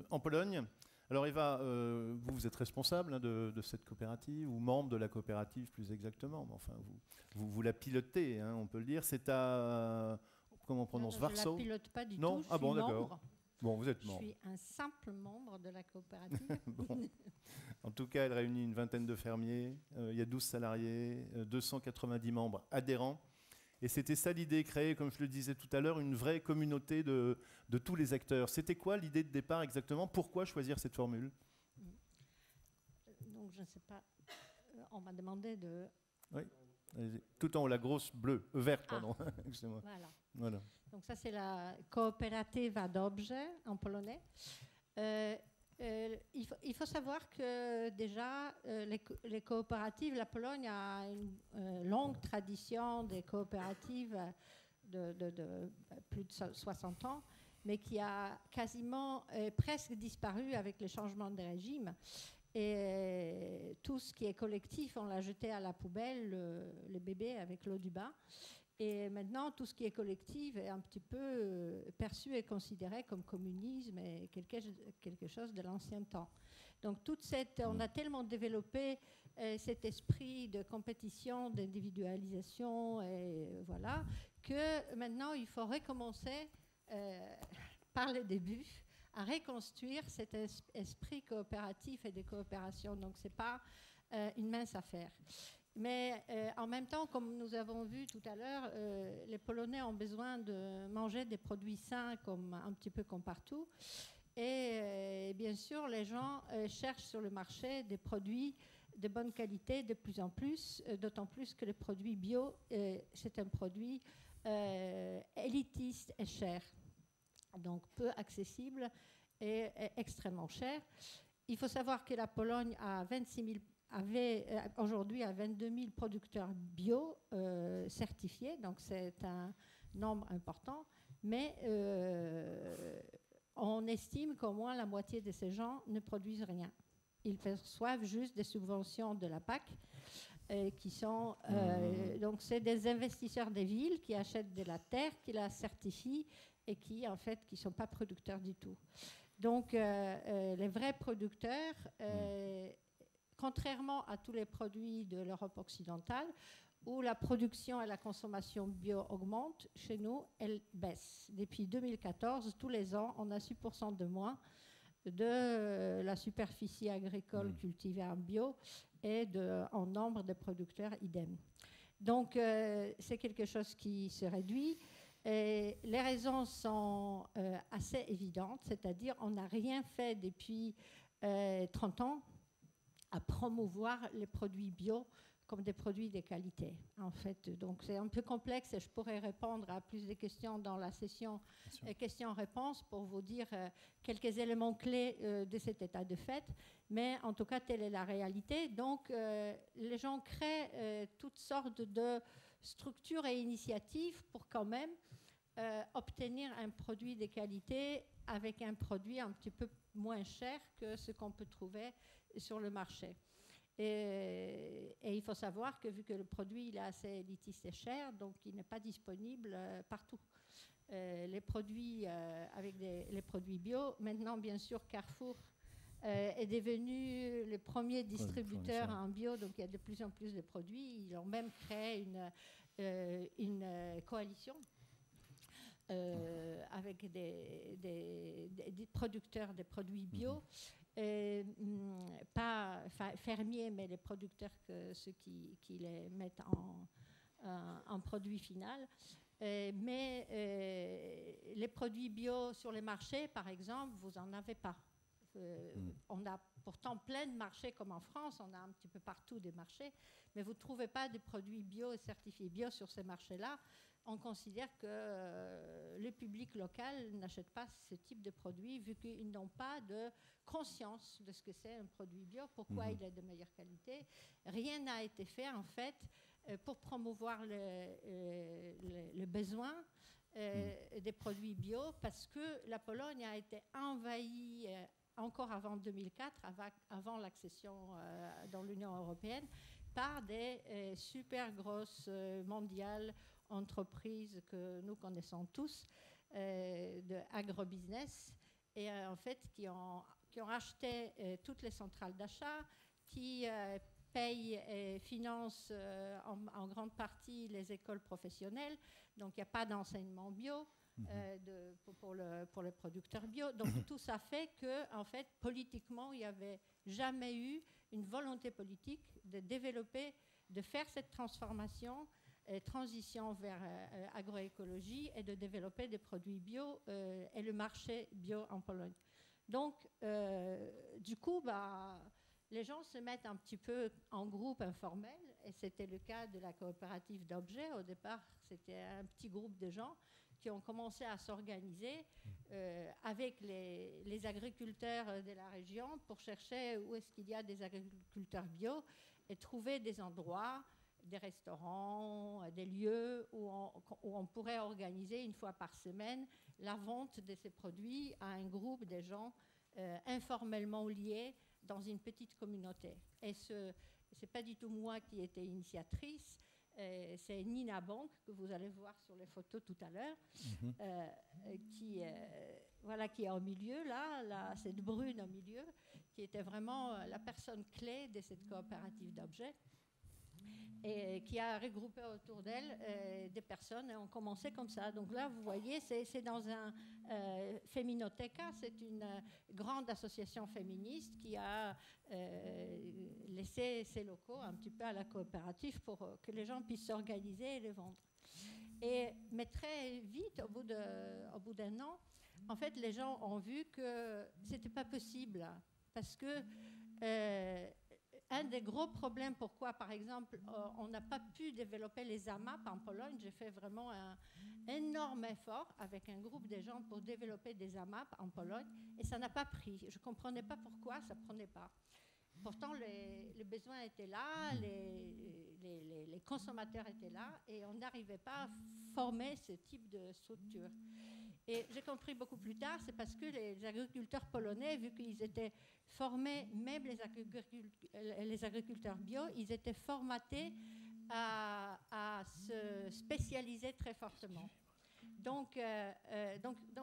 en Pologne. Alors Eva, vous êtes responsable de cette coopérative, ou membre de la coopérative plus exactement. Enfin, vous la pilotez, on peut le dire. C'est à, comment on prononce, Warsaw?
Je ne la pilote pas du tout,
non,
je suis membre.
Bon, vous êtes membre.
Je suis un simple membre de la coopérative.
Bon. En tout cas, elle réunit une vingtaine de fermiers. Il y a 12 salariés, 290 membres adhérents. Et c'était ça l'idée, créer, comme je le disais tout à l'heure, une vraie communauté de tous les acteurs. C'était quoi l'idée de départ exactement? Pourquoi choisir cette formule?
Donc, je ne sais pas. On m'a demandé de...
Oui, tout en haut, la grosse bleue, verte, pardon. Excusez-moi.
Voilà. Donc ça, c'est la Kooperatywa d'objets en polonais. Il faut savoir que déjà, les coopératives, la Pologne a une longue tradition des coopératives de plus de 60 ans, mais qui a quasiment presque disparu avec le changement de régime. Et tout ce qui est collectif, on l'a jeté à la poubelle, le bébé avec l'eau du bain. Et maintenant, tout ce qui est collectif est un petit peu perçu et considéré comme communisme et quelque chose de l'ancien temps. Donc, on a tellement développé cet esprit de compétition, d'individualisation, et voilà, que maintenant, il faut recommencer par le début à reconstruire cet esprit coopératif et de coopération. Donc, ce n'est pas une mince affaire. Mais en même temps, comme nous avons vu tout à l'heure, les Polonais ont besoin de manger des produits sains un petit peu comme partout. Et bien sûr, les gens cherchent sur le marché des produits de bonne qualité de plus en plus, d'autant plus que les produits bio, c'est un produit élitiste et cher, donc peu accessible et extrêmement cher. Il faut savoir que la Pologne a 26 000 aujourd'hui à 22 000 producteurs bio certifiés, donc c'est un nombre important, mais on estime qu'au moins la moitié de ces gens ne produisent rien. Ils perçoivent juste des subventions de la PAC, qui sont donc c'est des investisseurs des villes qui achètent de la terre, qui la certifient et qui en fait qui sont pas producteurs du tout. Donc les vrais producteurs contrairement à tous les produits de l'Europe occidentale, où la production et la consommation bio augmentent, chez nous, elles baissent. Depuis 2014, tous les ans, on a 6% de moins de la superficie agricole cultivée en bio et en nombre de producteurs idem. Donc, c'est quelque chose qui se réduit. Et les raisons sont assez évidentes, c'est-à-dire on n'a rien fait depuis 30 ans à promouvoir les produits bio comme des produits de qualité, en fait. Donc, c'est un peu complexe et je pourrais répondre à plus de questions dans la session questions-réponses pour vous dire quelques éléments clés de cet état de fait. Mais en tout cas, telle est la réalité. Donc, les gens créent toutes sortes de structures et initiatives pour quand même obtenir un produit de qualité avec un produit un petit peu moins cher que ce qu'on peut trouver sur le marché. Et il faut savoir que vu que le produit il est assez élitiste et cher, donc il n'est pas disponible partout. Les produits les produits bio, maintenant bien sûr Carrefour est devenu le premier distributeur en bio, donc il y a de plus en plus de produits. Ils ont même créé une coalition avec des producteurs de produits bio. Pas fermiers, mais les producteurs, ceux qui les mettent en produit final. Mais les produits bio sur les marchés, par exemple, vous n'en avez pas. On a pourtant plein de marchés comme en France, on a un petit peu partout des marchés, mais vous ne trouvez pas de produits bio et certifiés bio sur ces marchés-là. On considère que le public local n'achète pas ce type de produit vu qu'ils n'ont pas de conscience de ce que c'est un produit bio, pourquoi il est de meilleure qualité. Rien n'a été fait en fait pour promouvoir le besoin des produits bio parce que la Pologne a été envahie encore avant 2004, avant l'accession dans l'Union européenne, par des super grosses mondiales entreprises que nous connaissons tous, de agrobusiness, et en fait qui ont acheté toutes les centrales d'achat, qui payent et financent en grande partie les écoles professionnelles. Donc il n'y a pas d'enseignement bio pour les producteurs bio. Donc tout ça fait que, en fait, politiquement, il n'y avait jamais eu une volonté politique de développer, de faire cette transformation, transition vers agroécologie et de développer des produits bio et le marché bio en Pologne. Donc, du coup, les gens se mettent un petit peu en groupe informel, et c'était le cas de la coopérative d'objets. Au départ, c'était un petit groupe de gens qui ont commencé à s'organiser avec les agriculteurs de la région pour chercher où est-ce qu'il y a des agriculteurs bio et trouver des endroits, des restaurants, des lieux où on pourrait organiser une fois par semaine la vente de ces produits à un groupe de gens informellement liés dans une petite communauté. Et ce n'est pas du tout moi qui étais initiatrice, c'est Nina Bank, que vous allez voir sur les photos tout à l'heure, qui est au milieu, là, cette brune au milieu, qui était vraiment la personne clé de cette coopérative d'objets, et qui a regroupé autour d'elle des personnes, et on commençait comme ça. Donc là, vous voyez, c'est dans un Feminoteca, c'est une grande association féministe qui a laissé ses locaux un petit peu à la coopérative pour que les gens puissent s'organiser et les vendre. Mais très vite, au bout d'un an, en fait, les gens ont vu que c'était pas possible, parce que un des gros problèmes pourquoi, par exemple, on n'a pas pu développer les AMAP en Pologne, j'ai fait vraiment un énorme effort avec un groupe de gens pour développer des AMAP en Pologne, et ça n'a pas pris. Je ne comprenais pas pourquoi ça ne prenait pas. Pourtant, les besoins étaient là, les consommateurs étaient là, et on n'arrivait pas à former ce type de structure. Et j'ai compris beaucoup plus tard, c'est parce que les agriculteurs polonais, vu qu'ils étaient formés, même les agriculteurs bio, ils étaient formatés à se spécialiser très fortement. Donc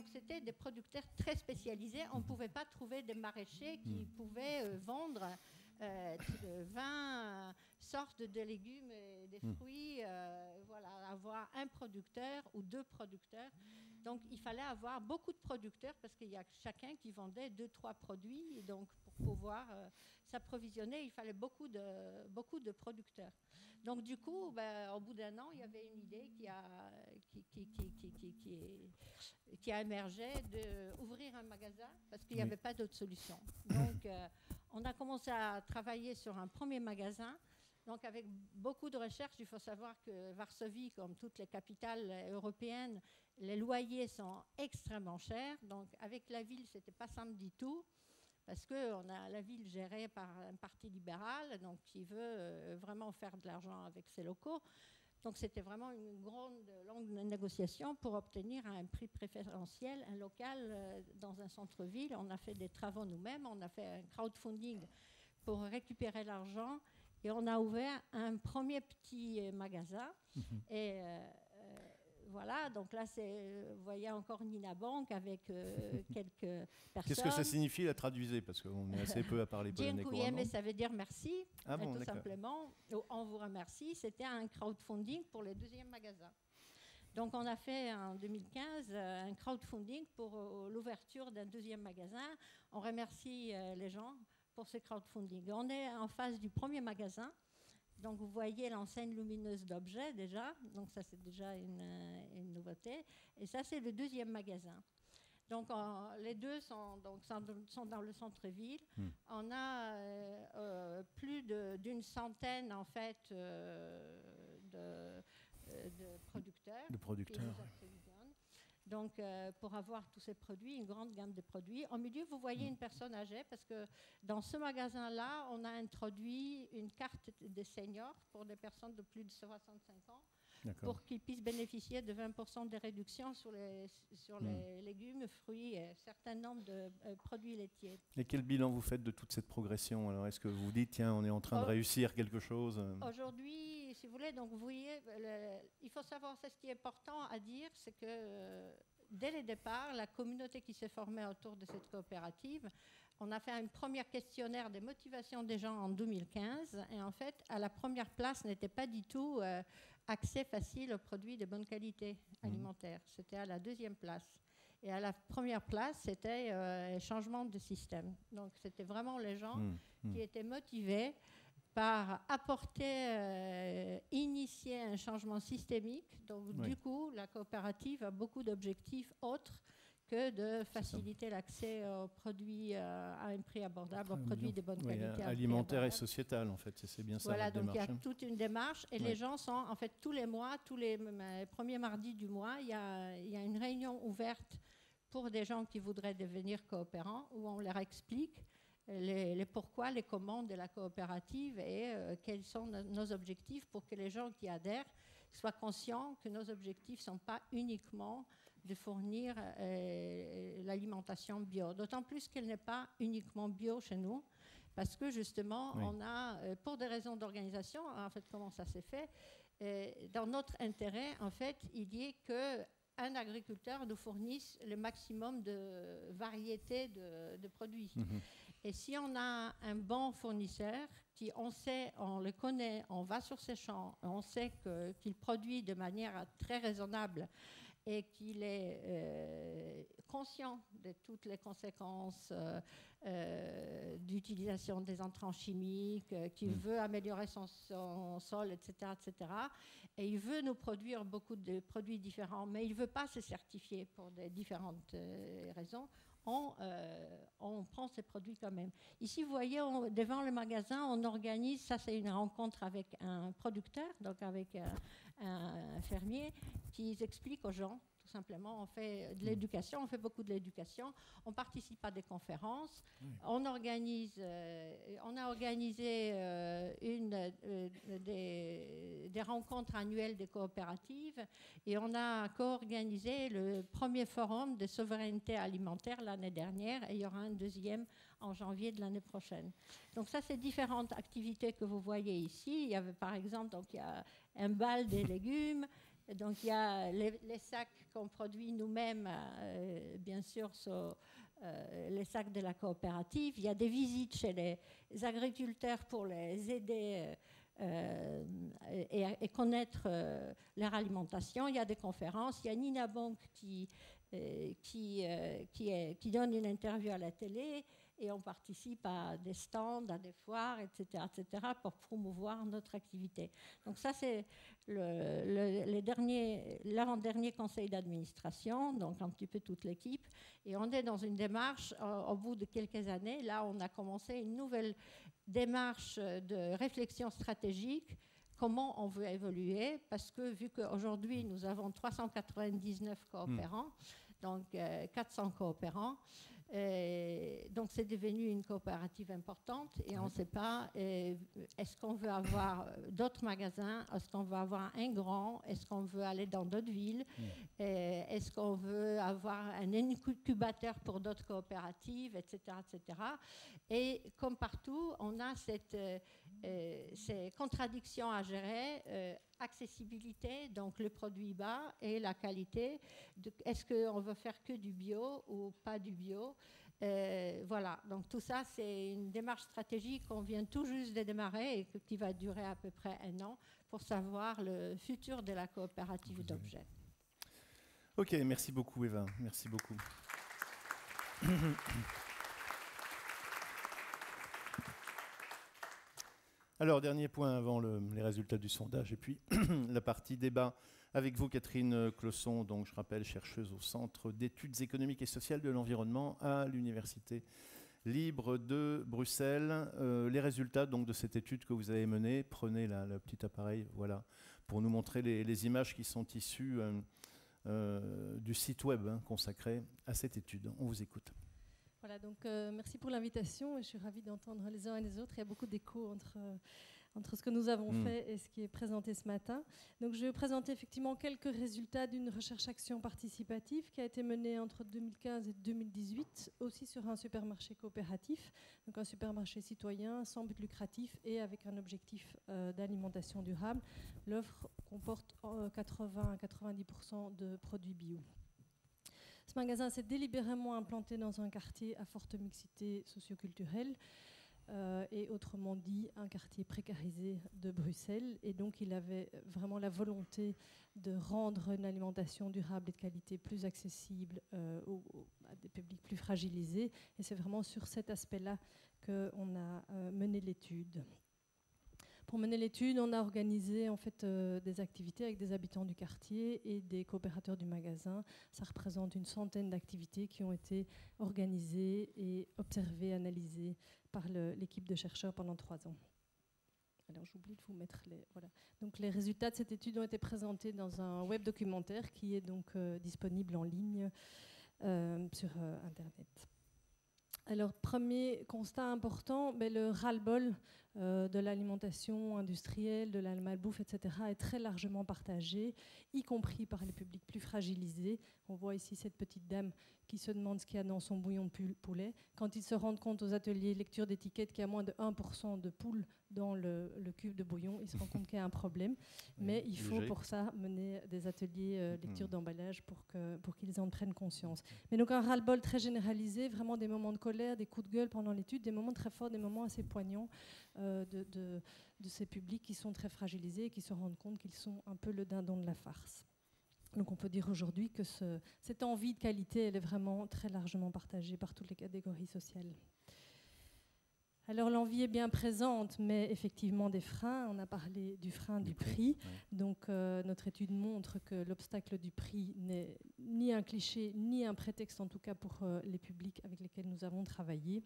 c'était des producteurs très spécialisés. On ne pouvait pas trouver des maraîchers qui pouvaient vendre 20 sortes de légumes et des fruits, avoir un producteur ou deux producteurs. Donc il fallait avoir beaucoup de producteurs, parce qu'il y a chacun qui vendait 2-3 produits. Et donc pour pouvoir s'approvisionner, il fallait beaucoup de producteurs. Donc du coup, au bout d'un an, il y avait une idée qui a émergé d'ouvrir un magasin, parce qu'il n'y avait pas d'autre solution. Donc on a commencé à travailler sur un premier magasin. Donc avec beaucoup de recherches, il faut savoir que Varsovie, comme toutes les capitales européennes, les loyers sont extrêmement chers. Donc avec la ville, ce n'était pas simple du tout, parce que on a la ville gérée par un parti libéral, donc qui veut vraiment faire de l'argent avec ses locaux. Donc c'était vraiment une longue négociation pour obtenir un prix préférentiel, un local dans un centre-ville. On a fait des travaux nous-mêmes, on a fait un crowdfunding pour récupérer l'argent, et on a ouvert un premier petit magasin. Et voilà, donc là, vous voyez encore Nina Bank avec quelques personnes.
Qu'est-ce que ça signifie, la traduisez, parce qu'on est assez peu à parler polonais couramment.
Dziękujemy, ça veut dire merci, tout
d'accord.
simplement. On vous remercie. C'était un crowdfunding pour le deuxième magasin. Donc on a fait en 2015 un crowdfunding pour l'ouverture d'un deuxième magasin. On remercie les gens pour ce crowdfunding. On est en phase du premier magasin. Donc vous voyez l'enseigne lumineuse d'objets déjà, donc ça c'est déjà une nouveauté. Et ça c'est le deuxième magasin. Donc les deux sont dans le centre-ville. On a plus d'une centaine en fait de producteurs. Qui nous approvisionnent. Donc, pour avoir tous ces produits, une grande gamme de produits. Au milieu, vous voyez une personne âgée, parce que dans ce magasin-là, on a introduit une carte des seniors pour des personnes de plus de 65 ans, pour qu'ils puissent bénéficier de 20% de réduction sur les légumes, fruits et un certain nombre de produits laitiers.
Et quel bilan vous faites de toute cette progression? Alors, est-ce que vous dites, tiens, on est en train de réussir quelque chose?
Aujourd'hui, si vous voulez, donc vous voyez, il faut savoir, c'est ce qui est important à dire, c'est que dès le départ, la communauté qui s'est formée autour de cette coopérative, on a fait un premier questionnaire des motivations des gens en 2015, et en fait, à la première place n'était pas du tout accès facile aux produits de bonne qualité alimentaire. C'était à la deuxième place. Et à la première place, c'était changement de système. Donc, c'était vraiment les gens qui étaient motivés par apporter, initier un changement systémique. Donc, du coup, la coopérative a beaucoup d'objectifs autres que de faciliter l'accès aux produits à un prix abordable, aux produits de bonne qualité.
Alimentaire et sociétal, en fait, c'est bien ça.
Voilà, donc
démarche,
il y a toute une démarche et les gens sont, en fait, tous les mois, tous les premiers mardis du mois, il y a une réunion ouverte pour des gens qui voudraient devenir coopérants où on leur explique les pourquoi, les comment de la coopérative et quels sont nos objectifs pour que les gens qui adhèrent soient conscients que nos objectifs ne sont pas uniquement de fournir l'alimentation bio. D'autant plus qu'elle n'est pas uniquement bio chez nous, parce que justement, on a, pour des raisons d'organisation, en fait, comment ça s'est fait, dans notre intérêt, en fait, il y est qu'un agriculteur nous fournisse le maximum de variétés de produits. Et si on a un bon fournisseur, qui on sait, on le connaît, on va sur ses champs, on sait qu'il produit de manière très raisonnable, et qu'il est conscient de toutes les conséquences d'utilisation des entrants chimiques, qu'il veut améliorer son sol, etc., etc. Et il veut nous produire beaucoup de produits différents, mais il ne veut pas se certifier pour des différentes raisons. On prend ces produits quand même. Ici, vous voyez, devant le magasin, on organise, ça c'est une rencontre avec un producteur, donc avec un fermier, qui explique aux gens, tout simplement, on fait de l'éducation, on fait beaucoup de l'éducation, on participe à des conférences, on a organisé des rencontres annuelles des coopératives et on a co-organisé le premier forum de souveraineté alimentaire l'année dernière et il y aura un deuxième en janvier de l'année prochaine. Donc ça, c'est différentes activités que vous voyez ici. Il y avait par exemple, donc, il y a un bal des légumes, donc il y a les sacs qu'on produit nous-mêmes, bien sûr, sur les sacs de la coopérative. Il y a des visites chez les agriculteurs pour les aider et connaître leur alimentation. Il y a des conférences. Il y a Nina Bonk qui donne une interview à la télé et on participe à des stands, à des foires, etc., pour promouvoir notre activité. Donc ça, c'est l'avant-dernier conseil d'administration, donc un petit peu toute l'équipe. Et on est dans une démarche, au bout de quelques années, là, on a commencé une nouvelle démarche de réflexion stratégique, comment on veut évoluer, parce que vu qu'aujourd'hui, nous avons 399 coopérants, donc 400 coopérants, donc c'est devenu une coopérative importante et on ne sait pas, est-ce qu'on veut avoir d'autres magasins, est-ce qu'on veut avoir un grand, est-ce qu'on veut aller dans d'autres villes, est-ce qu'on veut avoir un incubateur pour d'autres coopératives, etc., etc. Et comme partout, on a ces contradictions à gérer, accessibilité, donc le produit bas et la qualité. Est-ce qu'on veut faire que du bio ou pas du bio? Voilà, donc tout ça, c'est une démarche stratégique qu'on vient tout juste de démarrer et qui va durer à peu près 1 an pour savoir le futur de la coopérative d'objets.
Ok, merci beaucoup Eva, merci beaucoup. Alors, dernier point avant les résultats du sondage et puis la partie débat avec vous, Catherine Clausson, donc je rappelle, chercheuse au Centre d'études économiques et sociales de l'environnement à l'Université libre de Bruxelles. Les résultats donc, de cette étude que vous avez menée, prenez le petit appareil voilà, pour nous montrer les images qui sont issues du site web consacré à cette étude. On vous écoute.
Voilà, donc merci pour l'invitation. Je suis ravie d'entendre les uns et les autres. Il y a beaucoup d'écho entre ce que nous avons fait et ce qui est présenté ce matin. Donc, je vais vous présenter effectivement quelques résultats d'une recherche-action participative qui a été menée entre 2015 et 2018, aussi sur un supermarché coopératif, donc un supermarché citoyen sans but lucratif et avec un objectif d'alimentation durable. L'offre comporte 80 à 90% de produits bio. Ce magasin s'est délibérément implanté dans un quartier à forte mixité socioculturelle. Et autrement dit, un quartier précarisé de Bruxelles. Et donc, il avait vraiment la volonté de rendre une alimentation durable et de qualité plus accessible à des publics plus fragilisés. Et c'est vraiment sur cet aspect-là qu'on a mené l'étude. Pour mener l'étude, on a organisé en fait, des activités avec des habitants du quartier et des coopérateurs du magasin. Ça représente une centaine d'activités qui ont été organisées et observées, analysées par l'équipe de chercheurs pendant 3 ans. Alors j'oublie de vous mettre les... Voilà. Donc les résultats de cette étude ont été présentés dans un web documentaire qui est donc disponible en ligne sur Internet. Alors, premier constat important, le ras-le-bol de l'alimentation industrielle, de la malbouffe, etc., est très largement partagé, y compris par les publics plus fragilisés. On voit ici cette petite dame qui se demande ce qu'il y a dans son bouillon de poulet. Quand ils se rendent compte aux ateliers lecture d'étiquette qu'il y a moins de 1% de poules dans le cube de bouillon, ils se rendent compte qu'il y a un problème. Mais il faut pour ça mener des ateliers lecture d'emballage pour qu'ils en prennent conscience. Mais donc un ras-le-bol très généralisé, vraiment des moments de colère, des coups de gueule pendant l'étude, des moments très forts, des moments assez poignants de ces publics qui sont très fragilisés et qui se rendent compte qu'ils sont un peu le dindon de la farce. Donc on peut dire aujourd'hui que cette envie de qualité, elle est vraiment très largement partagée par toutes les catégories sociales. Alors l'envie est bien présente, mais effectivement des freins. On a parlé du frein du prix. Ouais. Donc notre étude montre que l'obstacle du prix n'est ni un cliché, ni un prétexte, en tout cas pour les publics avec lesquels nous avons travaillé.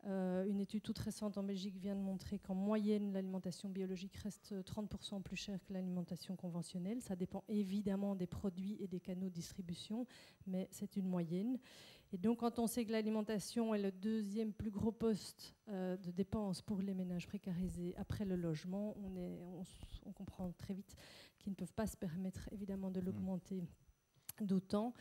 Une étude toute récente en Belgique vient de montrer qu'en moyenne, l'alimentation biologique reste 30% plus chère que l'alimentation conventionnelle. Ça dépend évidemment des produits et des canaux de distribution, mais c'est une moyenne. Et donc, quand on sait que l'alimentation est le deuxième plus gros poste de dépenses pour les ménages précarisés après le logement, on comprend très vite qu'ils ne peuvent pas se permettre évidemment de l'augmenter d'autant.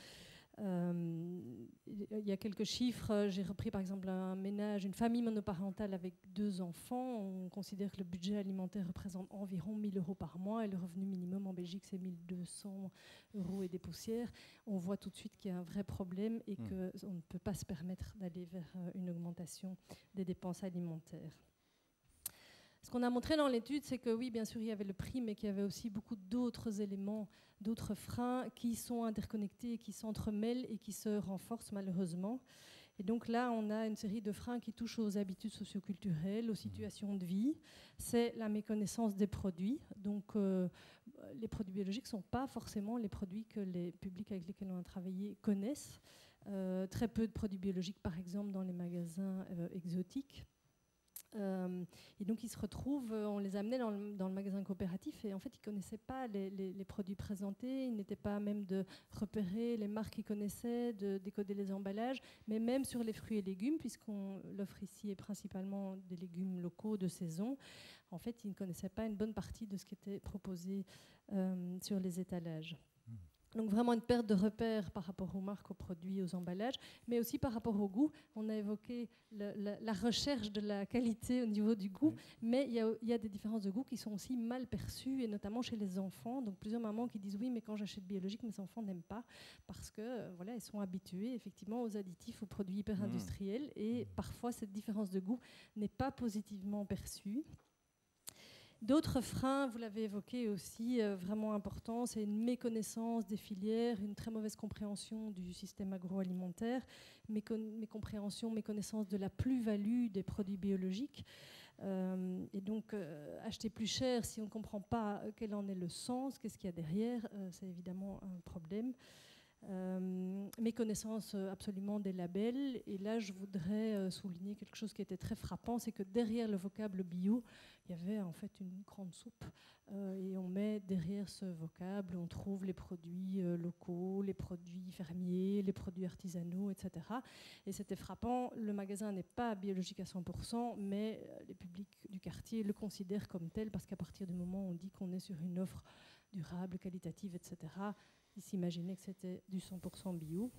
Il y a quelques chiffres. J'ai repris par exemple un ménage, une famille monoparentale avec 2 enfants. On considère que le budget alimentaire représente environ 1 000 € par mois et le revenu minimum en Belgique c'est 1 200 € et des poussières. On voit tout de suite qu'il y a un vrai problème et qu'on ne peut pas se permettre d'aller vers une augmentation des dépenses alimentaires. Ce qu'on a montré dans l'étude, c'est que oui, bien sûr, il y avait le prix, mais qu'il y avait aussi beaucoup d'autres éléments, d'autres freins qui sont interconnectés, qui s'entremêlent et qui se renforcent malheureusement. Et donc là, on a une série de freins qui touchent aux habitudes socioculturelles, aux situations de vie. C'est la méconnaissance des produits. Donc les produits biologiques ne sont pas forcément les produits que les publics avec lesquels on a travaillé connaissent. Très peu de produits biologiques, par exemple, dans les magasins exotiques. Et donc ils se retrouvent, on les amenait dans le magasin coopératif et en fait ils ne connaissaient pas les produits présentés, ils n'étaient pas à même de repérer les marques qu'ils connaissaient, de décoder les emballages, mais même sur les fruits et légumes, puisqu'on l'offre ici est principalement des légumes locaux de saison, en fait ils ne connaissaient pas une bonne partie de ce qui était proposé sur les étalages. Donc vraiment une perte de repères par rapport aux marques, aux produits, aux emballages, mais aussi par rapport au goût. On a évoqué la recherche de la qualité au niveau du goût, mais il y a des différences de goût qui sont aussi mal perçues, et notamment chez les enfants. Donc plusieurs mamans qui disent oui, mais quand j'achète biologique, mes enfants n'aiment pas, parce que voilà, ils sont habitués effectivement aux additifs, aux produits hyper industriels, et parfois cette différence de goût n'est pas positivement perçue. D'autres freins, vous l'avez évoqué aussi, vraiment importants, c'est une méconnaissance des filières, une très mauvaise compréhension du système agroalimentaire, méconnaissance de la plus-value des produits biologiques. Et donc, acheter plus cher si on ne comprend pas quel en est le sens, qu'est-ce qu'il y a derrière, c'est évidemment un problème. Méconnaissance absolument des labels. Et là, je voudrais souligner quelque chose qui était très frappant, c'est que derrière le vocable bio, il y avait en fait une grande soupe. Et on met derrière ce vocable, on trouve les produits locaux, les produits fermiers, les produits artisanaux, etc. Et c'était frappant. Le magasin n'est pas biologique à 100%, mais les publics du quartier le considèrent comme tel, parce qu'à partir du moment où on dit qu'on est sur une offre durable, qualitative, etc., ils s'imaginaient que c'était du 100% bio.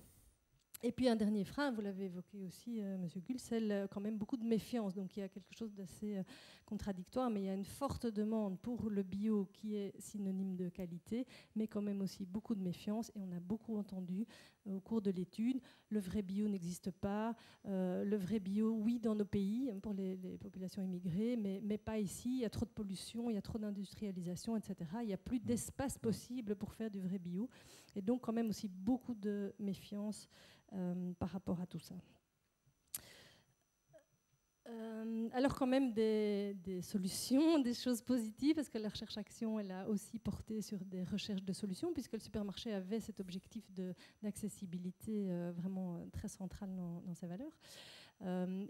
Et puis un dernier frein, vous l'avez évoqué aussi, Monsieur Gull, c'est quand même beaucoup de méfiance. Donc il y a quelque chose d'assez contradictoire, mais il y a une forte demande pour le bio qui est synonyme de qualité, mais quand même aussi beaucoup de méfiance. Et on a beaucoup entendu au cours de l'étude, le vrai bio n'existe pas. Le vrai bio, oui, dans nos pays, pour les populations immigrées, mais pas ici. Il y a trop de pollution, il y a trop d'industrialisation, etc. Il n'y a plus d'espace possible pour faire du vrai bio. Et donc quand même aussi beaucoup de méfiance par rapport à tout ça. Alors quand même des solutions, des choses positives, parce que la recherche-action, elle a aussi porté sur des recherches de solutions, puisque le supermarché avait cet objectif d'accessibilité vraiment très central dans ses valeurs.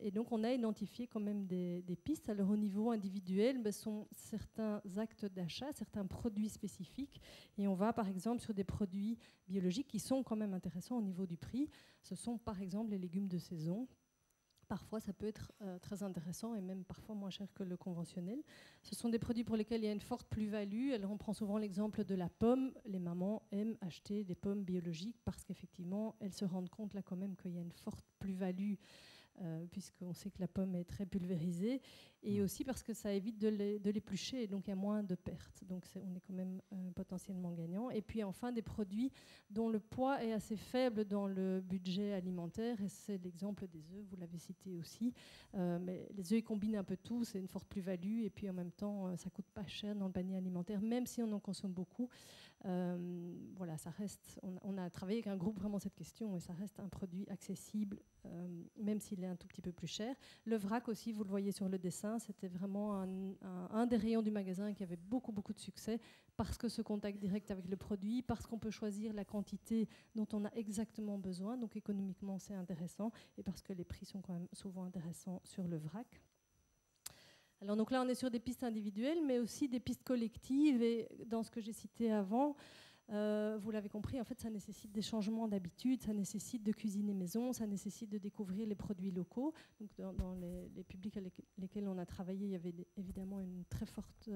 Et donc on a identifié quand même des pistes. Alors au niveau individuel, sont certains actes d'achat, certains produits spécifiques, et on va par exemple sur des produits biologiques qui sont quand même intéressants au niveau du prix. Ce sont par exemple les légumes de saison. Parfois, ça peut être très intéressant et même parfois moins cher que le conventionnel. Ce sont des produits pour lesquels il y a une forte plus-value. Alors, on prend souvent l'exemple de la pomme. Les mamans aiment acheter des pommes biologiques parce qu'effectivement, elles se rendent compte là quand même qu'il y a une forte plus-value puisqu'on sait que la pomme est très pulvérisée, et aussi parce que ça évite de l'éplucher, et donc il y a moins de pertes. Donc on est quand même potentiellement gagnant. Et puis enfin, des produits dont le poids est assez faible dans le budget alimentaire, et c'est l'exemple des œufs, vous l'avez cité aussi. Mais les œufs, ils combinent un peu tout, c'est une forte plus-value, et puis en même temps, ça ne coûte pas cher dans le panier alimentaire, même si on en consomme beaucoup. Voilà, ça reste, on a travaillé avec un groupe vraiment cette question, et ça reste un produit accessible, même s'il est un tout petit peu plus cher. Le vrac aussi, vous le voyez sur le dessin, c'était vraiment un des rayons du magasin qui avait beaucoup de succès, parce que ce contact direct avec le produit, parce qu'on peut choisir la quantité dont on a exactement besoin, donc économiquement c'est intéressant, et parce que les prix sont quand même souvent intéressants sur le vrac. Alors donc là, on est sur des pistes individuelles, mais aussi des pistes collectives. Et dans ce que j'ai cité avant, vous l'avez compris, en fait, ça nécessite des changements d'habitude, ça nécessite de cuisiner maison, ça nécessite de découvrir les produits locaux. Donc dans les publics avec lesquels on a travaillé, il y avait évidemment une très forte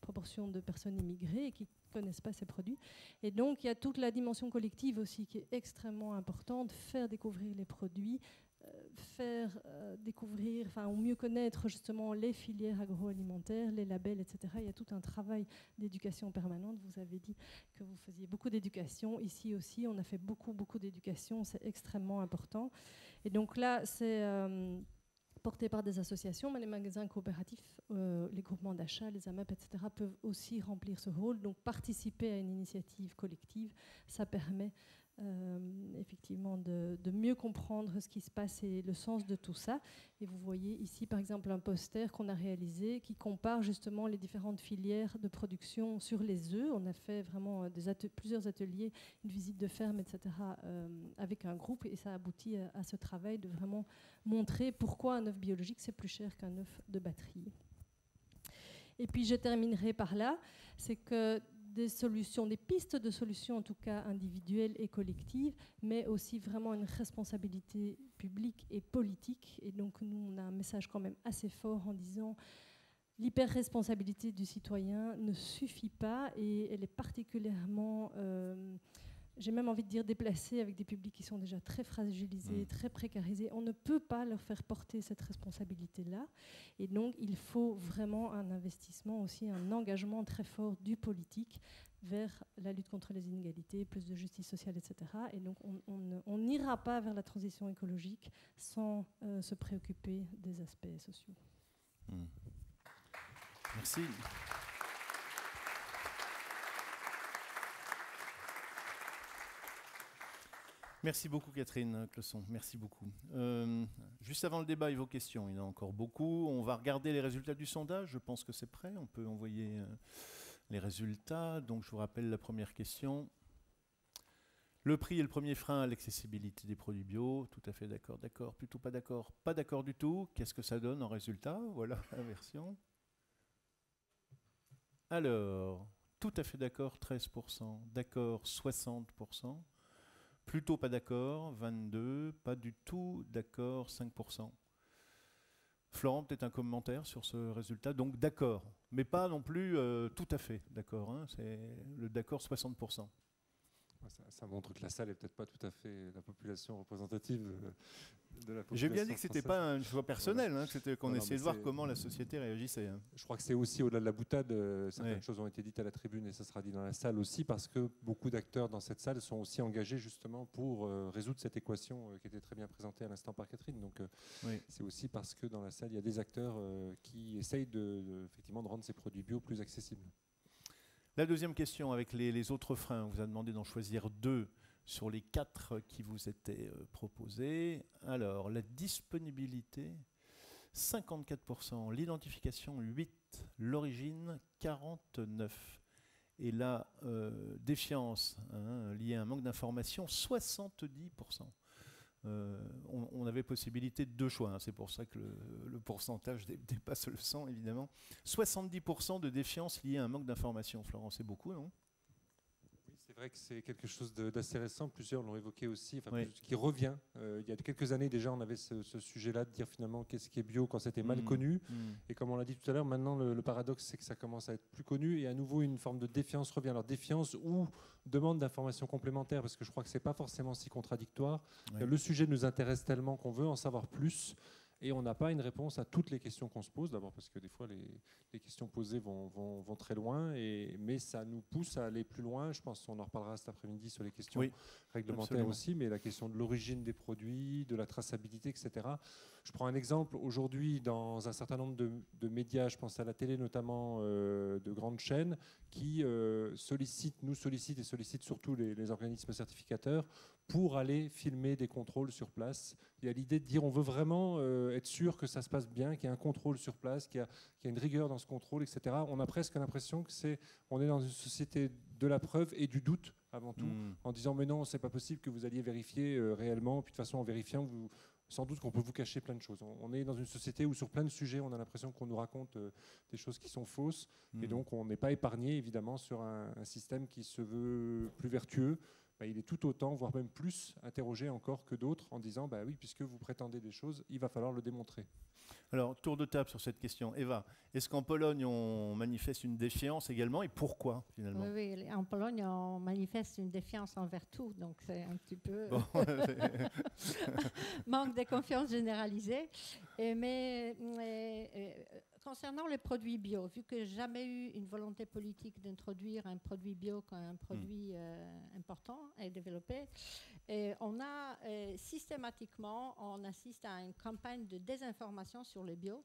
proportion de personnes immigrées qui ne connaissent pas ces produits. Et donc, il y a toute la dimension collective aussi qui est extrêmement importante, faire découvrir les produits, faire découvrir, ou mieux connaître justement les filières agroalimentaires, les labels, etc. Il y a tout un travail d'éducation permanente. Vous avez dit que vous faisiez beaucoup d'éducation. Ici aussi, on a fait beaucoup d'éducation. C'est extrêmement important. Et donc là, c'est porté par des associations, mais les magasins coopératifs, les groupements d'achat, les AMAP, etc. peuvent aussi remplir ce rôle. Donc participer à une initiative collective, ça permet effectivement de mieux comprendre ce qui se passe et le sens de tout ça. Et vous voyez ici par exemple un poster qu'on a réalisé qui compare justement les différentes filières de production sur les œufs. On a fait vraiment plusieurs ateliers, une visite de ferme, etc. Avec un groupe, et ça aboutit à ce travail de vraiment montrer pourquoi un œuf biologique c'est plus cher qu'un œuf de batterie. Et puis je terminerai par là, c'est que des solutions, des pistes de solutions en tout cas individuelles et collectives, mais aussi vraiment une responsabilité publique et politique. Et donc nous, on a un message quand même assez fort en disant l'hyper-responsabilité du citoyen ne suffit pas, et elle est particulièrement, j'ai même envie de dire, déplacée avec des publics qui sont déjà très fragilisés, très précarisés. On ne peut pas leur faire porter cette responsabilité-là. Et donc, il faut vraiment un investissement aussi, un engagement très fort du politique vers la lutte contre les inégalités, plus de justice sociale, etc. Et donc, on n'ira pas vers la transition écologique sans se préoccuper des aspects sociaux.
Merci. Merci beaucoup Catherine Closson, merci beaucoup. Juste avant le débat et vos questions, il y en a encore beaucoup. On va regarder les résultats du sondage, je pense que c'est prêt, on peut envoyer les résultats. Donc je vous rappelle la première question. Le prix est le premier frein à l'accessibilité des produits bio. Tout à fait d'accord, d'accord, plutôt pas d'accord, pas d'accord du tout. Qu'est-ce que ça donne en résultat? Voilà la version. Alors, tout à fait d'accord, 13%. D'accord, 60%. Plutôt pas d'accord, 22%. Pas du tout d'accord, 5%. Florent, peut-être un commentaire sur ce résultat. Donc d'accord, mais pas non plus tout à fait d'accord. Hein. C'est le d'accord 60%.
Ça montre que la salle n'est peut-être pas tout à fait la population représentative de la population.
J'ai bien dit que ce n'était pas un choix personnel,
voilà.
Hein, c'était qu'on essayait de voir comment la société réagissait. Hein.
Je crois que c'est aussi au-delà de la boutade, certaines choses ont été dites à la tribune et ça sera dit dans la salle aussi, parce que beaucoup d'acteurs dans cette salle sont aussi engagés justement pour résoudre cette équation qui était très bien présentée à l'instant par Catherine. Donc c'est aussi parce que dans la salle, il y a des acteurs qui essayent effectivement de rendre ces produits bio plus accessibles.
La deuxième question avec les autres freins, on vous a demandé d'en choisir 2 sur les 4 qui vous étaient proposés. Alors, la disponibilité, 54%, l'identification, 8%, l'origine, 49%. Et la défiance liée à un manque d'information, 70%. On avait possibilité de 2 choix, hein. C'est pour ça que le pourcentage dépasse le 100 évidemment. 70% de défiance liée à un manque d'information. Florent, c'est beaucoup, non?
Oui, c'est vrai que c'est quelque chose d'assez récent, plusieurs l'ont évoqué aussi, qui revient. Il y a quelques années déjà, on avait ce sujet-là de dire finalement qu'est-ce qui est bio quand c'était mal connu. Et comme on l'a dit tout à l'heure, maintenant le paradoxe c'est que ça commence à être plus connu et à nouveau une forme de défiance revient. Alors défiance ou demande d'informations complémentaires, parce que je crois que c'est pas forcément si contradictoire. Ouais. Le sujet nous intéresse tellement qu'on veut en savoir plus. Et on n'a pas une réponse à toutes les questions qu'on se pose, d'abord parce que des fois les questions posées vont très loin, mais ça nous pousse à aller plus loin. Je pense qu'on en reparlera cet après-midi sur les questions réglementaires absolument. Aussi, mais la question de l'origine des produits, de la traçabilité, etc. Je prends un exemple. Aujourd'hui, dans un certain nombre de médias, je pense à la télé notamment, de grandes chaînes, qui nous sollicitent et sollicitent surtout les organismes certificateurs pour aller filmer des contrôles sur place. Il y a l'idée de dire on veut vraiment être sûr que ça se passe bien, qu'il y a un contrôle sur place, qu'il y a une rigueur dans ce contrôle, etc. On a presque l'impression qu'on est dans une société de la preuve et du doute avant tout, en disant mais non, c'est pas possible que vous alliez vérifier réellement, puis de toute façon en vérifiant, sans doute qu'on peut vous cacher plein de choses. On est dans une société où sur plein de sujets, on a l'impression qu'on nous raconte des choses qui sont fausses, et donc on n'est pas épargné évidemment sur un système qui se veut plus vertueux. Il est tout autant, voire même plus, interrogé encore que d'autres en disant bah oui, puisque vous prétendez des choses, il va falloir le démontrer.
Alors, tour de table sur cette question. Eva, est-ce qu'en Pologne, on manifeste une défiance également et pourquoi finalement?
Oui, en Pologne, on manifeste une défiance envers tout, donc c'est un petit peu manque de confiance généralisée. Concernant les produits bio, vu que j'ai jamais eu une volonté politique d'introduire un produit bio comme un produit important et développé, on a systématiquement, on assiste à une campagne de désinformation sur les bio.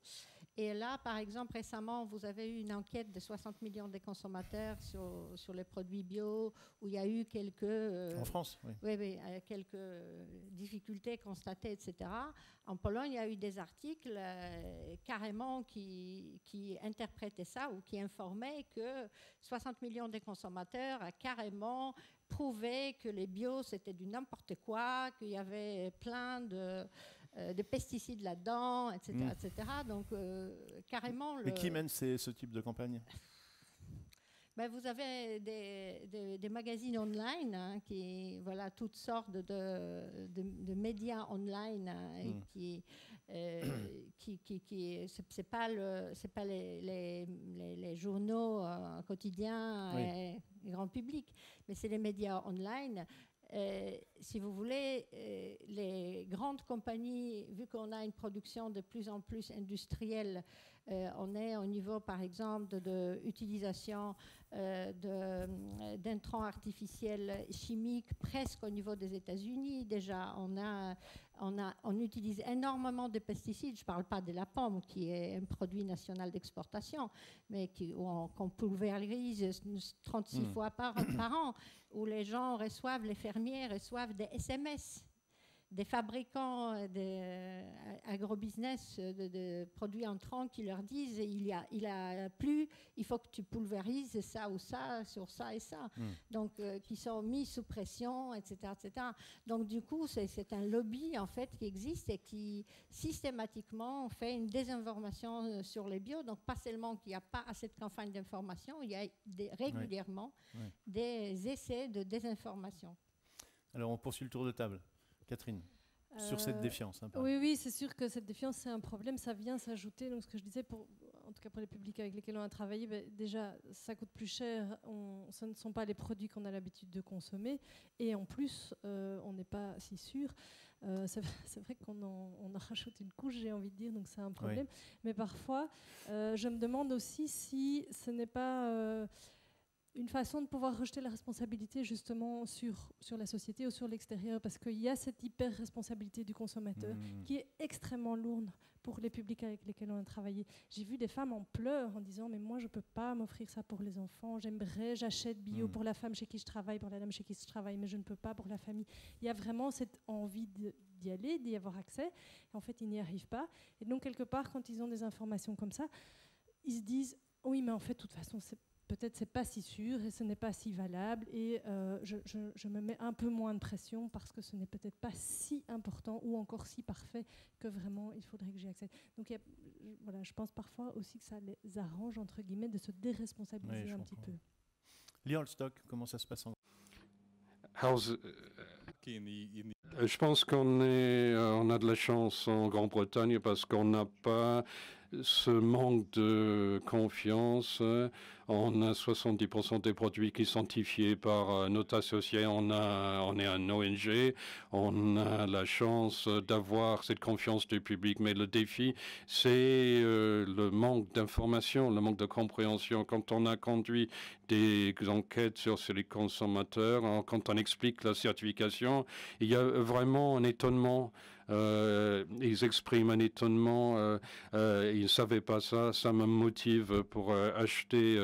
Et là, par exemple, récemment, vous avez eu une enquête de 60 millions de consommateurs sur les produits bio, où il y a eu quelques...
en France, oui.
Quelques difficultés constatées, etc. En Pologne, il y a eu des articles carrément qui interprétaient ça ou qui informaient que 60 millions de consommateurs a carrément prouvé que les bio, c'était du n'importe quoi, qu'il y avait plein de pesticides là-dedans, etc. etc. Donc, carrément...
Mais qui mène ce type de campagne?
Vous avez des magazines online, toutes sortes de médias online c'est pas les journaux quotidiens et grand public, mais c'est les médias online. Si vous voulez, les grandes compagnies, vu qu'on a une production de plus en plus industrielle, on est au niveau, par exemple, d'utilisation d'intrants artificiels chimiques presque au niveau des États-Unis. Déjà, on utilise énormément de pesticides. Je ne parle pas de la pomme, qui est un produit national d'exportation, mais qu'on pulvérise 36 fois par an, où les fermiers reçoivent des SMS des fabricants agrobusiness de produits entrants qui leur disent il a plu, il faut que tu pulvérises ça ou ça sur ça et ça. Donc, qui sont mis sous pression, etc., etc. Donc, du coup, c'est un lobby, en fait, qui existe et qui, systématiquement, fait une désinformation sur les bio. Donc, pas seulement qu'il n'y a pas assez de campagnes d'information, il y a régulièrement des essais de désinformation.
Alors, on poursuit le tour de table. Catherine, sur cette défiance.
Oui, c'est sûr que cette défiance, c'est un problème. Ça vient s'ajouter. Donc, ce que je disais, en tout cas pour les publics avec lesquels on a travaillé, déjà, ça coûte plus cher. Ce ne sont pas les produits qu'on a l'habitude de consommer. Et en plus, on n'est pas si sûr. C'est vrai qu'on en rajoute une couche, j'ai envie de dire, donc c'est un problème. Mais parfois, je me demande aussi si ce n'est pas une façon de pouvoir rejeter la responsabilité justement sur la société ou sur l'extérieur, parce qu'il y a cette hyper-responsabilité du consommateur qui est extrêmement lourde pour les publics avec lesquels on a travaillé. J'ai vu des femmes en pleurs en disant « mais moi je ne peux pas m'offrir ça pour les enfants, j'achète bio pour la femme chez qui je travaille, pour la dame chez qui je travaille, mais je ne peux pas pour la famille ». Il y a vraiment cette envie d'y aller, d'y avoir accès, et en fait ils n'y arrivent pas. Et donc quelque part, quand ils ont des informations comme ça, ils se disent « oui, mais en fait, de toute façon, peut-être c'est pas si sûr et ce n'est pas si valable et je me mets un peu moins de pression parce que ce n'est peut-être pas si important ou encore si parfait que vraiment il faudrait que j'y accède. Donc voilà, je pense parfois aussi que ça les arrange entre guillemets de se déresponsabiliser un petit peu.
Lee Holstock, comment ça se passe en
Je pense qu'on a de la chance en Grande-Bretagne parce qu'on n'a pas ce manque de confiance. On a 70% des produits qui sont certifiés par notre associé. On est un ONG. On a la chance d'avoir cette confiance du public. Mais le défi, c'est le manque d'information, le manque de compréhension. Quand on a conduit des enquêtes sur les consommateurs, quand on explique la certification, il y a vraiment un étonnement. Ils expriment un étonnement, ils ne savaient pas ça, ça me motive pour acheter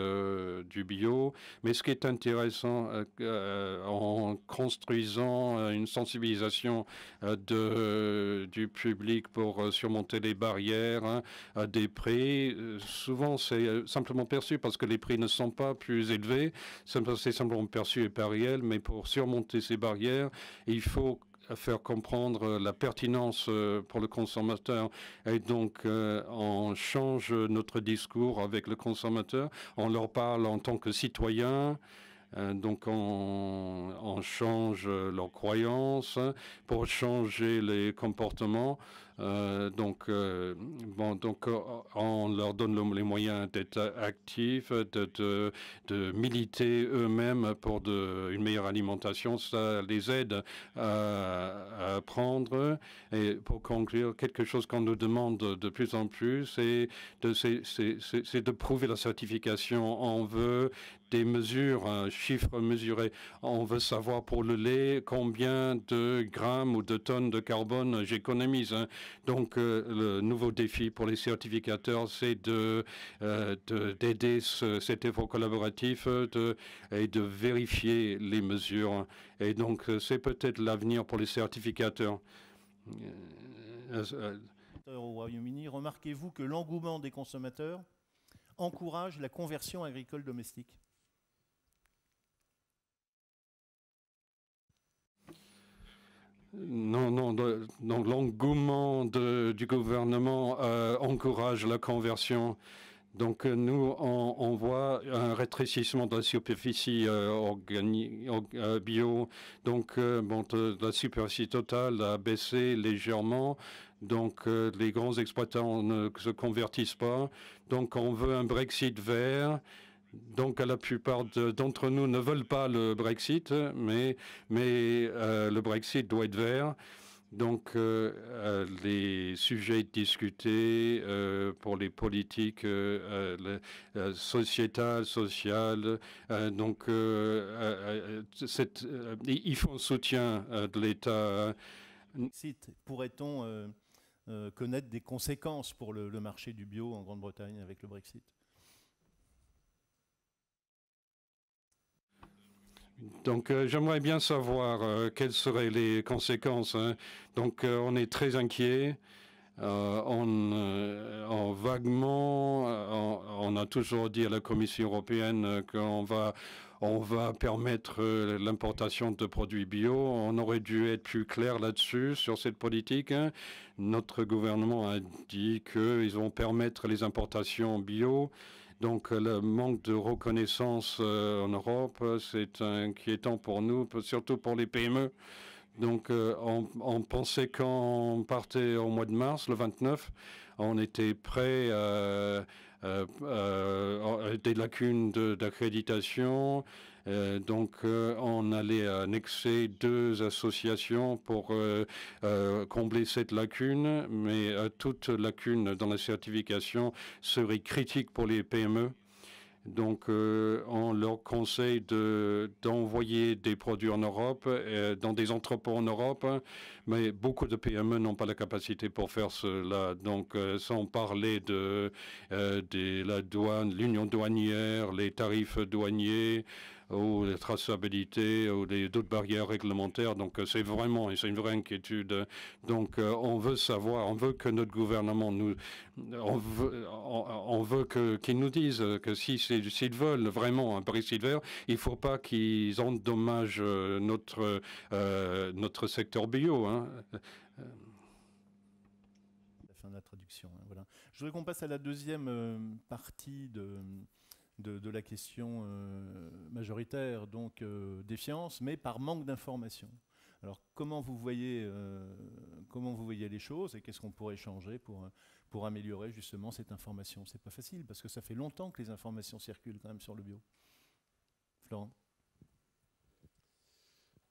du bio. Mais ce qui est intéressant, en construisant une sensibilisation du public pour surmonter les barrières des prix, souvent c'est simplement perçu parce que les prix ne sont pas plus élevés, c'est simplement perçu et pas réel, mais pour surmonter ces barrières, il faut faire comprendre la pertinence pour le consommateur. Et donc, on change notre discours avec le consommateur, on leur parle en tant que citoyen. Donc, on change leurs croyances pour changer les comportements. Donc, on leur donne les moyens d'être actifs, de militer eux-mêmes pour une meilleure alimentation. Ça les aide à apprendre. Et pour conclure, quelque chose qu'on nous demande de plus en plus, c'est de prouver la certification. On veut des mesures, un chiffre mesuré. On veut savoir pour le lait combien de grammes ou de tonnes de carbone j'économise. Donc, le nouveau défi pour les certificateurs, c'est d'aider cet effort collaboratif et de vérifier les mesures. Et donc, c'est peut-être l'avenir pour les certificateurs.
Au Royaume-Uni, remarquez-vous que l'engouement des consommateurs encourage la conversion agricole domestique?
Non, donc l'engouement du gouvernement encourage la conversion. Donc nous, on voit un rétrécissement de la superficie bio. Donc la superficie totale a baissé légèrement. Donc les grands exploitants ne se convertissent pas. Donc on veut un Brexit vert. Donc, la plupart d'entre nous ne veulent pas le Brexit, mais le Brexit doit être vert. Donc, les sujets discutés pour les politiques sociétales, sociales, donc il faut un soutien de l'État.
Pourrait-on connaître des conséquences pour le marché du bio en Grande-Bretagne avec le Brexit?
Donc, j'aimerais bien savoir quelles seraient les conséquences, hein. Donc, on est très inquiet. Vaguement, on a toujours dit à la Commission européenne qu'on va permettre l'importation de produits bio. On aurait dû être plus clair là-dessus, sur cette politique, hein. Notre gouvernement a dit qu'ils vont permettre les importations bio. Donc, le manque de reconnaissance en Europe, c'est inquiétant pour nous, surtout pour les PME. Donc, on pensait qu'on partait au mois de mars, le 29, on était prêt des lacunes d'accréditation. Donc, on allait annexer 2 associations pour combler cette lacune, mais toute lacune dans la certification serait critique pour les PME. Donc, on leur conseille d'envoyer des produits en Europe, dans des entrepôts en Europe, hein, mais beaucoup de PME n'ont pas la capacité pour faire cela. Donc, sans parler de la douane, l'union douanière, les tarifs douaniers, ou la traçabilité, ou d'autres barrières réglementaires. Donc, c'est une vraie inquiétude. Donc, on veut savoir, on veut que notre gouvernement on veut qu'ils nous disent que s'ils veulent vraiment un Brexit vert, il ne faut pas qu'ils endommagent notre secteur bio, hein.
La fin de la traduction, hein, voilà. Je voudrais qu'on passe à la deuxième partie de la question majoritaire, donc défiance, mais par manque d'information. Alors, comment vous voyez les choses et qu'est-ce qu'on pourrait changer pour améliorer justement cette information? C'est pas facile parce que ça fait longtemps que les informations circulent quand même sur le bio. Florent?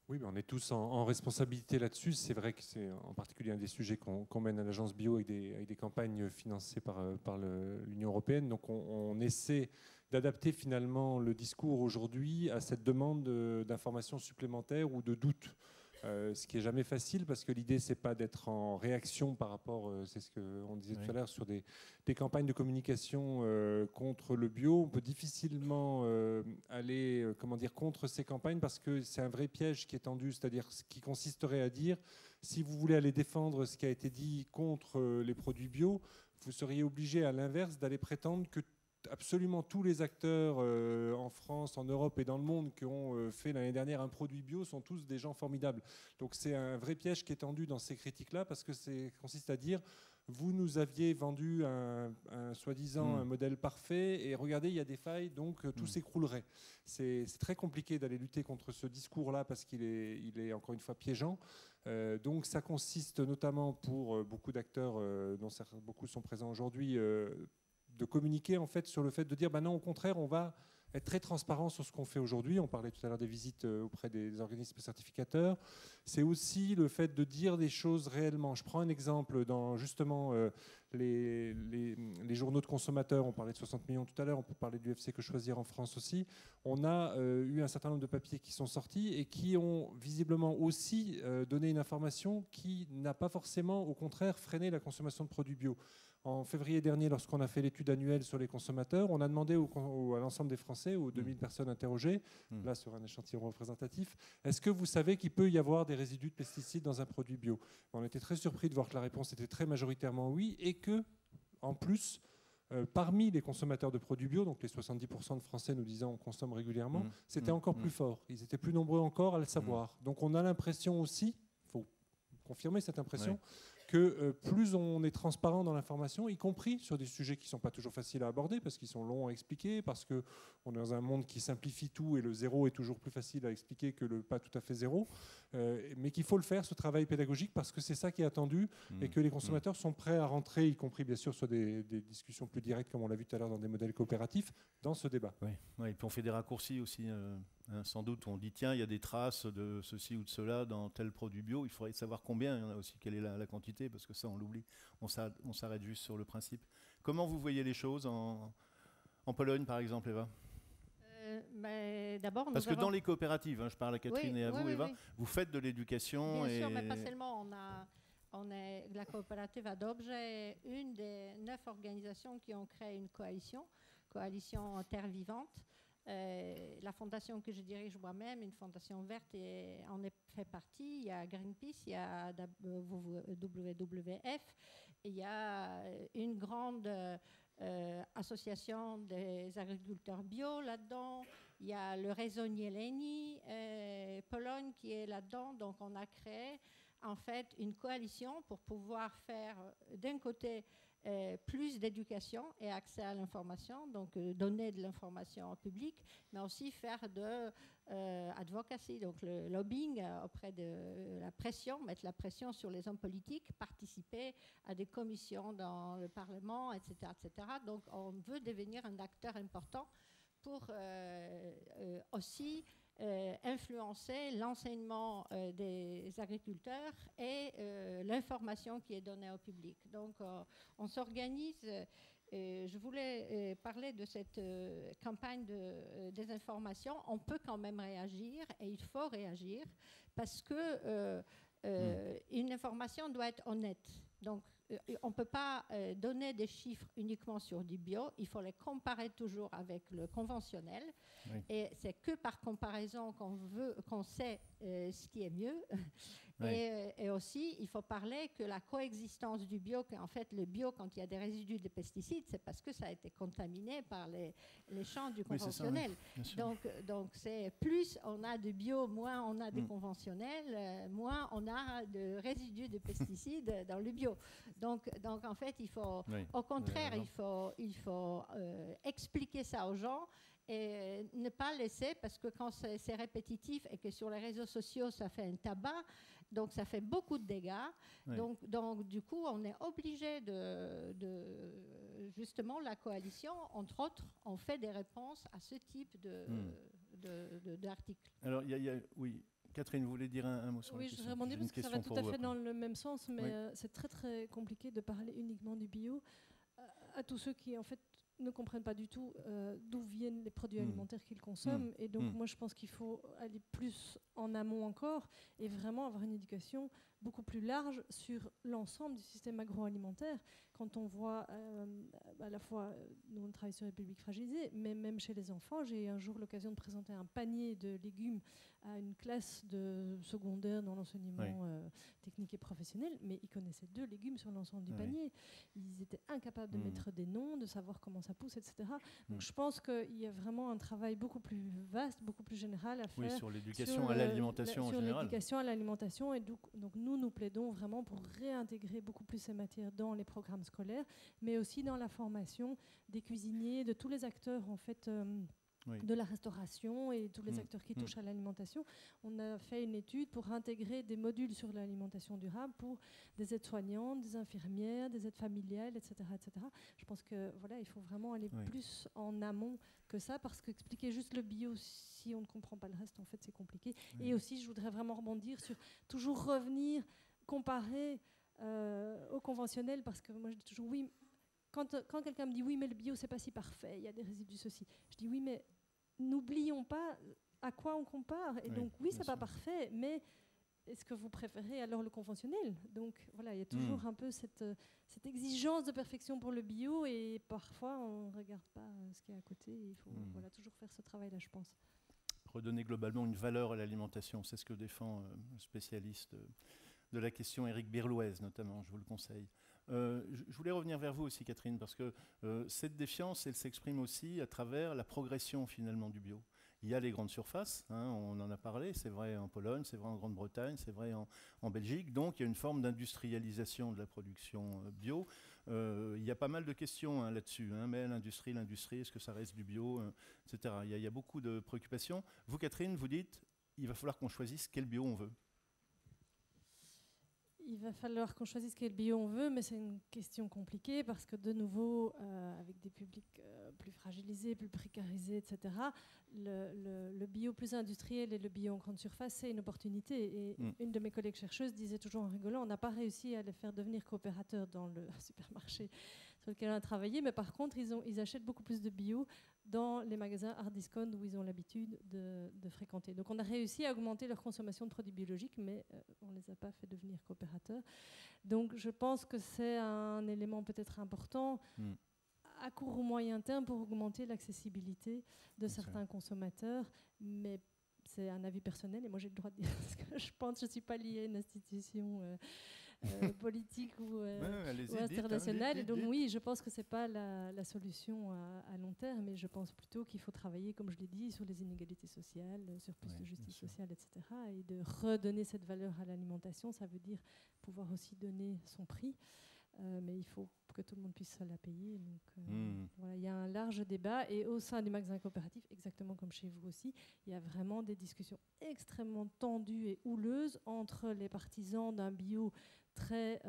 Oui, mais on est tous en responsabilité là-dessus. C'est vrai que c'est en particulier un des sujets qu'on mène à l'agence bio avec des campagnes financées par l'Union européenne. Donc on essaie d'adapter finalement le discours aujourd'hui à cette demande d'informations supplémentaires ou de doutes. Ce qui n'est jamais facile parce que l'idée, c'est pas d'être en réaction par rapport, c'est ce qu'on disait tout à l'heure, sur des campagnes de communication contre le bio. On peut difficilement aller contre ces campagnes parce que c'est un vrai piège qui est tendu, c'est-à-dire ce qui consisterait à dire, si vous voulez aller défendre ce qui a été dit contre les produits bio, vous seriez obligé à l'inverse d'aller prétendre que absolument tous les acteurs en France, en Europe et dans le monde qui ont fait l'année dernière un produit bio sont tous des gens formidables. Donc c'est un vrai piège qui est tendu dans ces critiques-là parce que ça consiste à dire vous nous aviez vendu un soi-disant un modèle parfait et regardez, il y a des failles, donc tout s'écroulerait. C'est très compliqué d'aller lutter contre ce discours-là parce qu'il est encore une fois piégeant. Donc ça consiste notamment pour beaucoup d'acteurs dont beaucoup sont présents aujourd'hui de communiquer en fait sur le fait de dire non, au contraire, on va être très transparent sur ce qu'on fait aujourd'hui. On parlait tout à l'heure des visites auprès des organismes certificateurs. C'est aussi le fait de dire des choses réellement. Je prends un exemple dans justement les journaux de consommateurs. On parlait de 60 millions tout à l'heure. On peut parler du FC Que Choisir en France aussi. On a eu un certain nombre de papiers qui sont sortis et qui ont visiblement aussi donné une information qui n'a pas forcément, au contraire, freiné la consommation de produits bio. En février dernier, lorsqu'on a fait l'étude annuelle sur les consommateurs, on a demandé à l'ensemble des Français, aux 2000 personnes interrogées, là sur un échantillon représentatif, est-ce que vous savez qu'il peut y avoir des résidus de pesticides dans un produit bio? On était très surpris de voir que la réponse était très majoritairement oui, et que, en plus, parmi les consommateurs de produits bio, donc les 70% de Français nous disant on consomme régulièrement, c'était encore plus fort. Ils étaient plus nombreux encore à le savoir. Donc on a l'impression aussi, il faut confirmer cette impression, que plus on est transparent dans l'information, y compris sur des sujets qui ne sont pas toujours faciles à aborder, parce qu'ils sont longs à expliquer, parce qu'on est dans un monde qui simplifie tout, et le zéro est toujours plus facile à expliquer que le pas tout à fait zéro, mais qu'il faut le faire, ce travail pédagogique, parce que c'est ça qui est attendu, et que les consommateurs sont prêts à rentrer, y compris bien sûr sur des discussions plus directes, comme on l'a vu tout à l'heure dans des modèles coopératifs, dans ce débat.
Oui, et puis on fait des raccourcis aussi, sans doute, on dit tiens, il y a des traces de ceci ou de cela dans tel produit bio, il faudrait savoir combien, il y en a aussi, quelle est la quantité, parce que ça on l'oublie, on s'arrête juste sur le principe. Comment vous voyez les choses en Pologne par exemple, Eva?
D'abord,
parce que dans les coopératives, je parle à Catherine et à vous, Eva, vous faites de l'éducation.
Bien sûr, mais pas seulement. La coopérative Adobje est une des 9 organisations qui ont créé une coalition Terre Vivante, la fondation que je dirige moi-même, une fondation verte, et en fait partie. Il y a Greenpeace, il y a WWF, il y a une grande association des agriculteurs bio là-dedans. Il y a le réseau Nieleni, Pologne qui est là-dedans. Donc on a créé en fait une coalition pour pouvoir faire d'un côté plus d'éducation et accès à l'information, donc donner de l'information au public, mais aussi faire de advocacy, donc le lobbying auprès de la pression, mettre la pression sur les hommes politiques, participer à des commissions dans le Parlement, etc., etc. Donc on veut devenir un acteur important pour aussi influencer l'enseignement des agriculteurs et l'information qui est donnée au public. Donc, on s'organise. Je voulais parler de cette campagne de désinformation. On peut quand même réagir et il faut réagir parce que une information doit être honnête. Donc, on ne peut pas donner des chiffres uniquement sur du bio, il faut les comparer toujours avec le conventionnel. Oui. Et c'est que par comparaison qu'on sait ce qui est mieux. Oui. Et aussi, il faut parler que la coexistence du bio, qu'en fait le bio, quand il y a des résidus de pesticides, c'est parce que ça a été contaminé par les champs du conventionnel. Oui, c'est ça, oui. Donc c'est plus on a de bio, moins on a de conventionnel, moins on a de résidus de pesticides dans le bio. Donc en fait, il faut, au contraire, il faut expliquer ça aux gens et ne pas laisser, parce que quand c'est répétitif et que sur les réseaux sociaux, ça fait un tabac, donc ça fait beaucoup de dégâts. Oui. Donc du coup, on est obligé justement, la coalition, entre autres, on fait des réponses à ce type d'articles.
Alors, oui. Catherine, vous voulez dire un mot sur la question?
Oui, je rebondis parce que ça va tout à fait dans le même sens, mais c'est très très compliqué de parler uniquement du bio à tous ceux qui en fait ne comprennent pas du tout d'où viennent les produits alimentaires qu'ils consomment. Et donc moi je pense qu'il faut aller plus en amont encore et vraiment avoir une éducation beaucoup plus large sur l'ensemble du système agroalimentaire. Quand on voit à la fois, nous on travaille sur les publics fragilisés, mais même chez les enfants, j'ai eu un jour l'occasion de présenter un panier de légumes à une classe de secondaire dans l'enseignement technique et professionnel, mais ils connaissaient 2 légumes sur l'ensemble du panier. Ils étaient incapables de mettre des noms, de savoir comment ça pousse, etc. Donc je pense qu'il y a vraiment un travail beaucoup plus vaste, beaucoup plus général à faire.
Oui, sur l'éducation à l'alimentation en général.
Sur l'éducation à l'alimentation, et donc nous plaidons vraiment pour réintégrer beaucoup plus ces matières dans les programmes scolaires, mais aussi dans la formation des cuisiniers, de tous les acteurs en fait de la restauration et tous les acteurs qui touchent à l'alimentation. On a fait une étude pour intégrer des modules sur l'alimentation durable pour des aides-soignantes, des infirmières, des aides familiales, etc., etc. Je pense que voilà, il faut vraiment aller plus en amont que ça, parce qu'expliquer juste le bio, si on ne comprend pas le reste, en fait, c'est compliqué. Et aussi, je voudrais vraiment rebondir sur toujours revenir, comparer au conventionnel, parce que moi, je dis toujours oui. Quand quelqu'un me dit oui, mais le bio, c'est pas si parfait, il y a des résidus ceci, je dis oui, mais n'oublions pas à quoi on compare. Et donc, oui, c'est pas parfait, mais est-ce que vous préférez alors le conventionnel? Donc, voilà, il y a toujours un peu cette exigence de perfection pour le bio, et parfois, on ne regarde pas ce qu'il y a à côté. Il faut toujours faire ce travail-là, je pense.
Redonner globalement une valeur à l'alimentation, c'est ce que défend le spécialiste de la question, Éric Birlouez, notamment, je vous le conseille. Je voulais revenir vers vous aussi, Catherine, parce que cette défiance, elle s'exprime aussi à travers la progression finalement du bio. Il y a les grandes surfaces, on en a parlé, c'est vrai en Pologne, c'est vrai en Grande-Bretagne, c'est vrai en Belgique, donc il y a une forme d'industrialisation de la production bio. Il y a pas mal de questions là-dessus, mais l'industrie, est-ce que ça reste du bio, etc. Il y a beaucoup de préoccupations. Vous, Catherine, vous dites, il va falloir qu'on choisisse quel bio on veut.
Il va falloir qu'on choisisse quel bio on veut, mais c'est une question compliquée parce que, de nouveau, avec des publics plus fragilisés, plus précarisés, etc., le bio plus industriel et le bio en grande surface, c'est une opportunité. Et une de mes collègues chercheuses disait toujours en rigolant, on n'a pas réussi à les faire devenir coopérateurs dans le supermarché sur lequel on a travaillé, mais par contre, ils achètent beaucoup plus de bio dans les magasins hard discount où ils ont l'habitude de fréquenter. Donc on a réussi à augmenter leur consommation de produits biologiques, mais on ne les a pas fait devenir coopérateurs. Donc je pense que c'est un élément peut-être important à court ou moyen terme pour augmenter l'accessibilité de certains consommateurs, mais c'est un avis personnel et moi j'ai le droit de dire ce que je pense. Je ne suis pas liée à une institution politique ou internationale. Et donc oui, je pense que ce n'est pas la solution à long terme, mais je pense plutôt qu'il faut travailler, comme je l'ai dit, sur les inégalités sociales, sur plus de justice sociale, etc. Et de redonner cette valeur à l'alimentation, ça veut dire pouvoir aussi donner son prix. Mais il faut que tout le monde puisse la payer. Donc, voilà, il y a un large débat. Et au sein des magasins coopératifs, exactement comme chez vous aussi, il y a vraiment des discussions extrêmement tendues et houleuses entre les partisans d'un bio très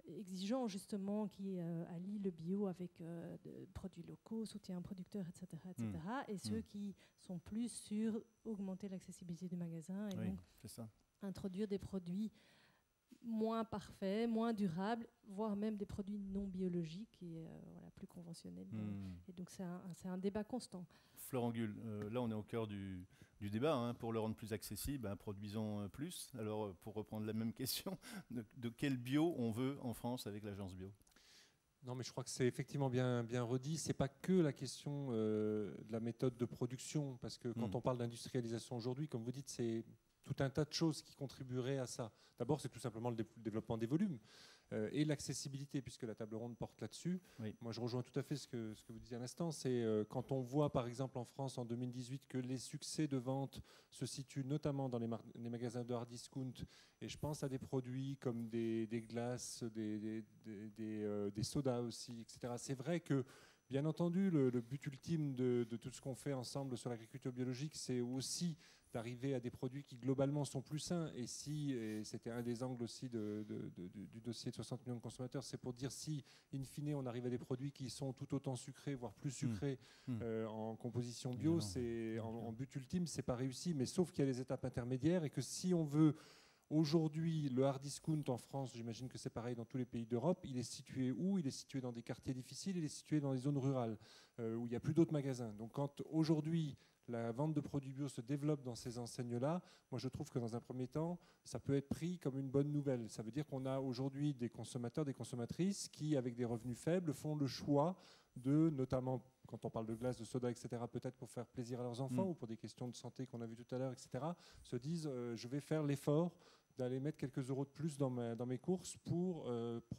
exigeant, justement, qui allie le bio avec des produits locaux, soutien aux producteurs, etc. et ceux qui sont plus sur augmenter l'accessibilité du magasin et donc introduire des produits moins parfaits, moins durables, voire même des produits non biologiques et plus conventionnels. Et donc c'est un débat constant.
Florent Gull, là on est au cœur du débat. Hein. Pour le rendre plus accessible, produisons plus. Alors pour reprendre la même question, de quel bio on veut en France avec l'agence bio ?
Non, mais je crois que c'est effectivement bien redit. Ce n'est pas que la question de la méthode de production, parce que quand on parle d'industrialisation aujourd'hui, comme vous dites, c'est tout un tas de choses qui contribueraient à ça. D'abord, c'est tout simplement le développement des volumes et l'accessibilité, puisque la table ronde porte là-dessus. Oui. Moi, je rejoins tout à fait ce que vous disiez à l'instant. C'est quand on voit, par exemple, en France, en 2018, que les succès de vente se situent notamment dans les magasins de hard discount, et je pense à des produits comme des glaces, des sodas aussi, etc. C'est vrai que, bien entendu, le but ultime de tout ce qu'on fait ensemble sur l'agriculture biologique, c'est aussi d'arriver à des produits qui globalement sont plus sains. Et c'était un des angles aussi du dossier de 60 millions de consommateurs, c'est pour dire si, in fine, on arrive à des produits qui sont tout autant sucrés, voire plus sucrés en composition bio, en but ultime, c'est pas réussi, mais sauf qu'il y a les étapes intermédiaires et que si on veut. Aujourd'hui, le hard discount en France, j'imagine que c'est pareil dans tous les pays d'Europe, il est situé où ? Il est situé dans des quartiers difficiles, il est situé dans les zones rurales, où il n'y a plus d'autres magasins. Donc quand aujourd'hui la vente de produits bio se développe dans ces enseignes-là, moi je trouve que dans un premier temps, ça peut être pris comme une bonne nouvelle. Ça veut dire qu'on a aujourd'hui des consommateurs, des consommatrices qui, avec des revenus faibles, font le choix de, notamment quand on parle de glace, de soda, etc., peut-être pour faire plaisir à leurs enfants ou pour des questions de santé qu'on a vues tout à l'heure, etc., se disent je vais faire l'effort d'aller mettre quelques euros de plus dans mes courses pour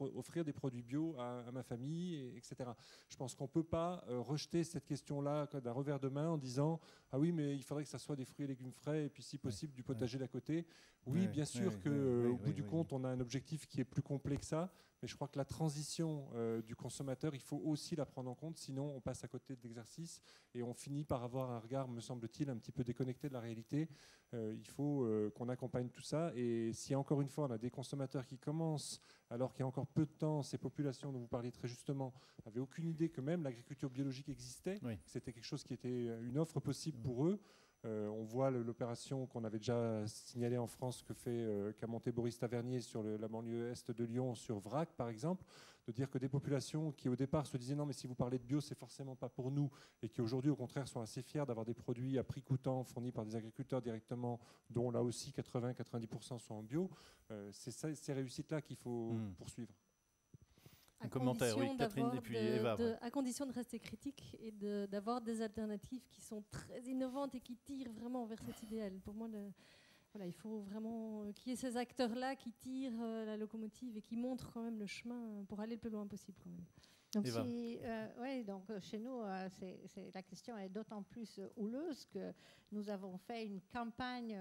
offrir des produits bio à ma famille, etc. Je pense qu'on ne peut pas rejeter cette question-là d'un revers de main en disant « Ah oui, mais il faudrait que ça soit des fruits et légumes frais et puis si possible du potager d'à côté. » Oui, bien sûr qu'au bout du compte, on a un objectif qui est plus complet que ça, mais je crois que la transition du consommateur, il faut aussi la prendre en compte, sinon on passe à côté de l'exercice et on finit par avoir un regard, me semble-t-il, un petit peu déconnecté de la réalité. Il faut qu'on accompagne tout ça. Et si encore une fois, on a des consommateurs qui commencent, alors qu'il y a encore peu de temps, ces populations dont vous parliez très justement, n'avaient aucune idée que même l'agriculture biologique existait, que c'était quelque chose qui était une offre possible pour eux. On voit l'opération qu'on avait déjà signalée en France qu'a monté Boris Tavernier sur la banlieue est de Lyon, sur Vrac par exemple, de dire que des populations qui au départ se disaient non mais si vous parlez de bio c'est forcément pas pour nous et qui aujourd'hui au contraire sont assez fiers d'avoir des produits à prix coûtant fournis par des agriculteurs directement, dont là aussi 80-90% sont en bio, c'est ces réussites-là qu'il faut poursuivre.
Un commentaire, oui, Catherine, et puis Eva.
À condition de rester critique et d'avoir des alternatives qui sont très innovantes et qui tirent vraiment vers cet idéal. Pour moi, il faut vraiment qu'il y ait ces acteurs-là qui tirent la locomotive et qui montrent quand même le chemin pour aller le plus loin possible. Quand même.
Donc, donc chez nous, la question est d'autant plus houleuse que nous avons fait une campagne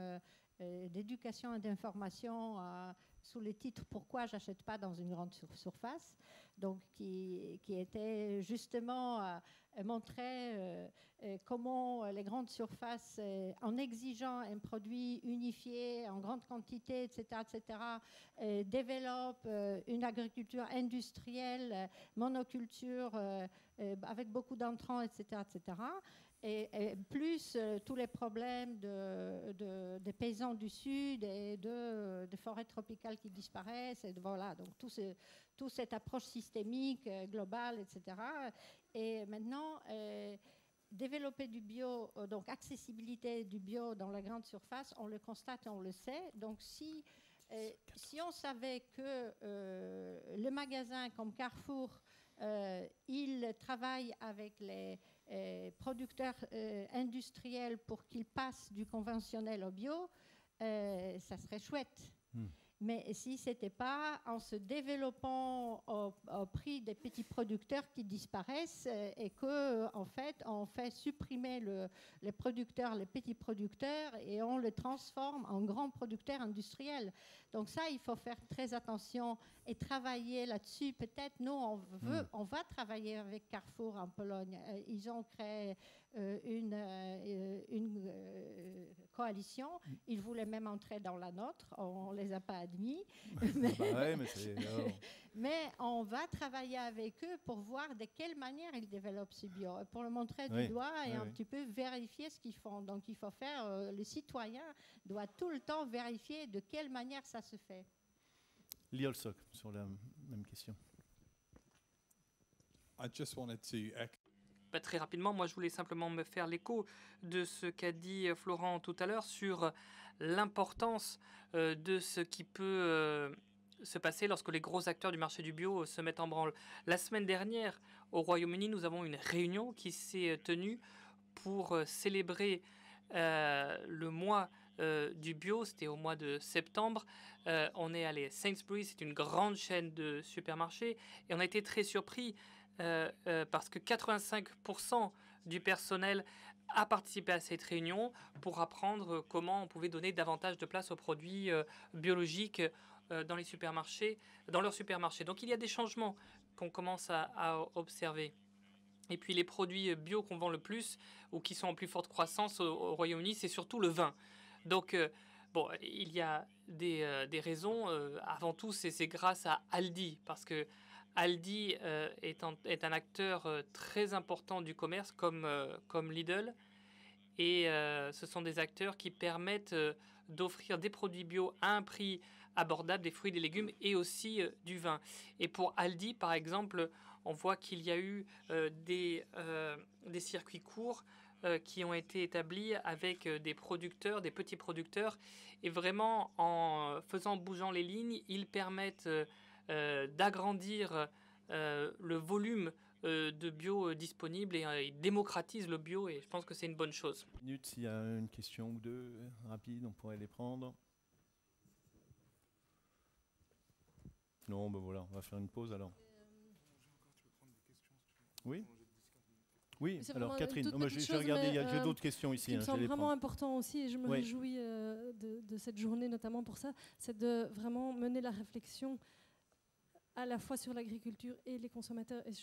d'éducation et d'information sous le titre « Pourquoi j'achète pas dans une grande surface ?» donc qui était justement montrer comment les grandes surfaces, en exigeant un produit unifié en grande quantité, etc., développent une agriculture industrielle, monoculture, avec beaucoup d'entrants, etc., etc., et plus tous les problèmes des paysans du Sud et de forêts tropicales qui disparaissent. Et voilà, donc toute cette approche systémique, globale, etc. Et maintenant, développer du bio, donc accessibilité du bio dans la grande surface, on le constate et on le sait. Donc si on savait que le magasin comme Carrefour il travaille avec les producteurs industriels pour qu'ils passent du conventionnel au bio, ça serait chouette. Mais si ce n'était pas en se développant au prix des petits producteurs qui disparaissent et qu'en fait, on fait supprimer les producteurs, les petits producteurs et on les transforme en grands producteurs industriels. Donc ça, il faut faire très attention et travailler là-dessus. Peut-être, nous, on va travailler avec Carrefour en Pologne. Ils ont créé une coalition. Ils voulaient même entrer dans la nôtre. On ne les a pas admis. Mais on va travailler avec eux pour voir de quelle manière ils développent ce bio. Et pour le montrer du doigt et un petit peu vérifier ce qu'ils font. Donc, il faut faire... le citoyen doit tout le temps vérifier de quelle manière ça se fait.
Liolsok, sur la même question.
I just wanted to
Très rapidement, moi je voulais simplement me faire l'écho de ce qu'a dit Florent tout à l'heure sur l'importance de ce qui peut se passer lorsque les gros acteurs du marché du bio se mettent en branle. La semaine dernière, au Royaume-Uni, nous avons une réunion qui s'est tenue pour célébrer le mois du bio. C'était au mois de septembre. On est allé à Sainsbury's, c'est une grande chaîne de supermarchés, et on a été très surpris parce que 85% du personnel a participé à cette réunion pour apprendre comment on pouvait donner davantage de place aux produits biologiques dans les supermarchés, dans leurs supermarchés. Donc il y a des changements qu'on commence à observer. Et puis les produits bio qu'on vend le plus ou qui sont en plus forte croissance au Royaume-Uni, c'est surtout le vin. Donc bon, il y a des raisons. Avant tout, c'est grâce à Aldi, parce que Aldi est un acteur très important du commerce comme Lidl. Et ce sont des acteurs qui permettent d'offrir des produits bio à un prix abordable, des fruits, des légumes et aussi du vin. Et pour Aldi, par exemple, on voit qu'il y a eu des circuits courts qui ont été établis avec des producteurs, des petits producteurs. Et vraiment, en faisant bougeant les lignes, ils permettent d'agrandir le volume de bio disponible et ils démocratisent le bio, et je pense que c'est une bonne chose.
S'il y a une question ou deux rapides, on pourrait les prendre. Non, ben voilà, on va faire une pause alors. Oui. Oui, alors Catherine, j'ai regardé, il y a d'autres questions ici.
Ce qui me semble vraiment important aussi, et je me réjouis de cette journée notamment pour ça, c'est de vraiment mener la réflexion à la fois sur l'agriculture et les consommateurs. Et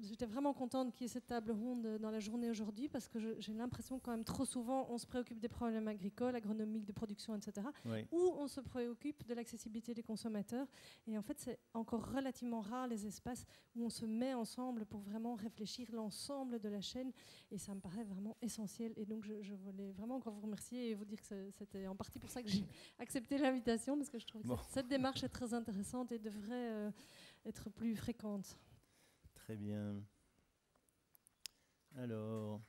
j'étais vraiment contente qu'il y ait cette table ronde dans la journée aujourd'hui, parce que j'ai l'impression que quand même trop souvent on se préoccupe des problèmes agricoles, agronomiques, de production, etc. Ou on se préoccupe de l'accessibilité des consommateurs. Et en fait, c'est encore relativement rare les espaces où on se met ensemble pour vraiment réfléchir l'ensemble de la chaîne. Et ça me paraît vraiment essentiel. Et donc je voulais vraiment encore vous remercier et vous dire que c'était en partie pour ça que j'ai accepté l'invitation, parce que je trouve que cette démarche est très intéressante et devrait être plus fréquente.
Très bien. Alors...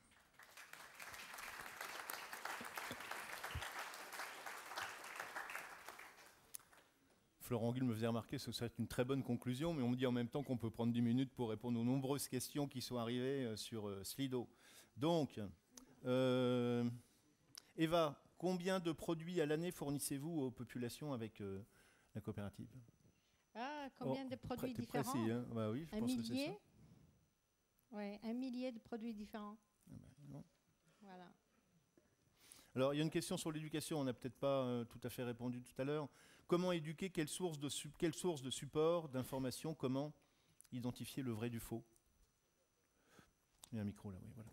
Florent Gull me faisait remarquer que c'est une très bonne conclusion, mais on me dit en même temps qu'on peut prendre 10 minutes pour répondre aux nombreuses questions qui sont arrivées sur Slido. Donc, Eva, combien de produits à l'année fournissez-vous aux populations avec la coopérative ?
Combien de produits différents
précis, hein. Bah oui, je pense que c'est ça.
Oui, 1 millier de produits différents.
Non.
Voilà.
Alors, il y a une question sur l'éducation, on n'a peut-être pas tout à fait répondu tout à l'heure. Comment éduquer, quelle source de support, d'information, comment identifier le vrai du faux ? Il y a un micro là, oui, voilà.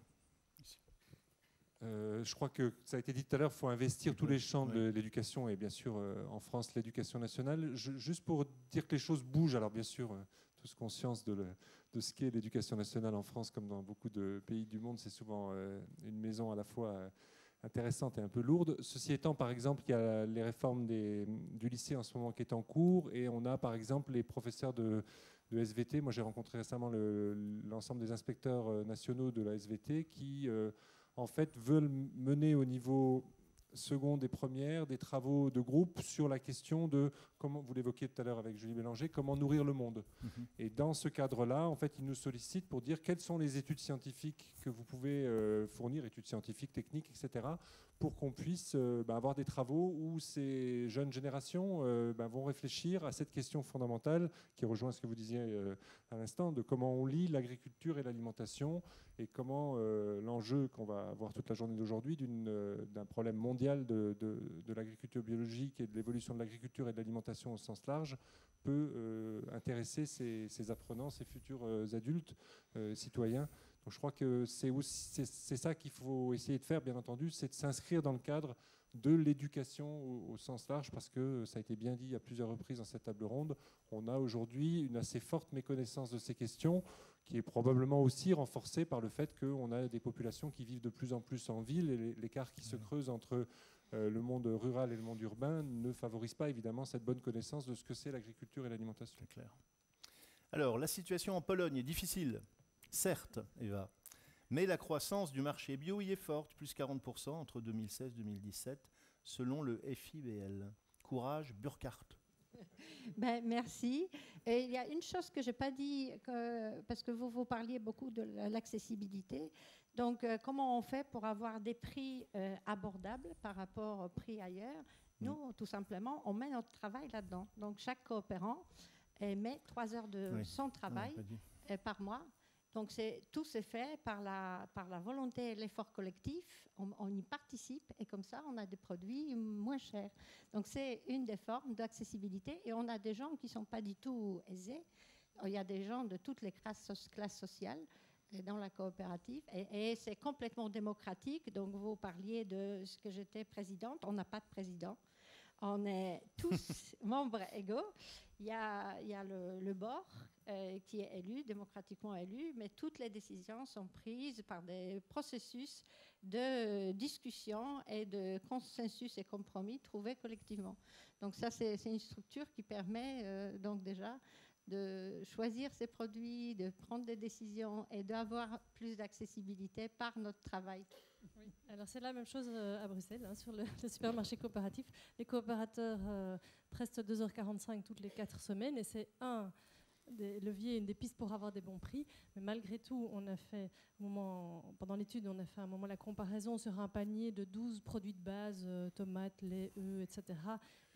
Je crois que ça a été dit tout à l'heure, il faut investir tous les champs de l'éducation, et bien sûr en France l'éducation nationale. Juste pour dire que les choses bougent, alors bien sûr tous conscience de ce qu'est l'éducation nationale en France, comme dans beaucoup de pays du monde, c'est souvent une maison à la fois intéressante et un peu lourde. Ceci étant, par exemple, il y a les réformes du lycée en ce moment qui est en cours, et on a par exemple les professeurs de SVT. Moi j'ai rencontré récemment l'ensemble des inspecteurs nationaux de la SVT qui en fait veulent mener au niveau seconde et première, des travaux de groupe sur la question de, comment vous l'évoquiez tout à l'heure avec Julie Bélanger, comment nourrir le monde. Et dans ce cadre-là, en fait, ils nous sollicitent pour dire quelles sont les études scientifiques que vous pouvez fournir, études scientifiques, techniques, etc., pour qu'on puisse avoir des travaux où ces jeunes générations vont réfléchir à cette question fondamentale qui rejoint ce que vous disiez à l'instant, de comment on lie l'agriculture et l'alimentation et comment l'enjeu qu'on va avoir toute la journée d'aujourd'hui d'un problème mondial de l'agriculture biologique et de l'évolution de l'agriculture et de l'alimentation au sens large peut intéresser ces apprenants, ces futurs adultes, citoyens. Donc je crois que c'est ça qu'il faut essayer de faire, bien entendu, c'est de s'inscrire dans le cadre de l'éducation au sens large, parce que ça a été bien dit à plusieurs reprises dans cette table ronde, on a aujourd'hui une assez forte méconnaissance de ces questions, qui est probablement aussi renforcée par le fait qu'on a des populations qui vivent de plus en plus en ville, et l'écart qui se creuse entre le monde rural et le monde urbain ne favorise pas évidemment cette bonne connaissance de ce que c'est l'agriculture et l'alimentation.
C'est clair. Alors, la situation en Pologne est difficile. Certes, Eva, mais la croissance du marché bio y est forte, plus 40% entre 2016 et 2017, selon le FIBL. Courage, Burkhardt.
Merci. Et il y a une chose que je n'ai pas dit, parce que vous parliez beaucoup de l'accessibilité. Donc, comment on fait pour avoir des prix abordables par rapport aux prix ailleurs? Nous, tout simplement, on met notre travail là-dedans. Donc, chaque coopérant met 3 heures de son travail par mois. Donc, tout s'est fait par la volonté et l'effort collectif. On y participe et comme ça, on a des produits moins chers. Donc, c'est une des formes d'accessibilité. Et on a des gens qui ne sont pas du tout aisés. Il y a des gens de toutes les classes sociales dans la coopérative. Et c'est complètement démocratique. Donc, vous parliez de ce que j'étais présidente. On n'a pas de président. On est tous membres égaux. Il y a le board qui est élu, démocratiquement élu, mais toutes les décisions sont prises par des processus de discussion et de consensus et compromis trouvés collectivement. Donc ça, c'est une structure qui permet donc déjà de choisir ses produits, de prendre des décisions et d'avoir plus d'accessibilité par notre travail.
Oui. Alors c'est la même chose à Bruxelles, sur le supermarché coopératif. Les coopérateurs prestent 2h45 toutes les 4 semaines et c'est un des leviers, une des pistes pour avoir des bons prix. Mais malgré tout, on a fait, pendant l'étude, on a fait un moment la comparaison sur un panier de 12 produits de base, tomates, lait, œufs, etc.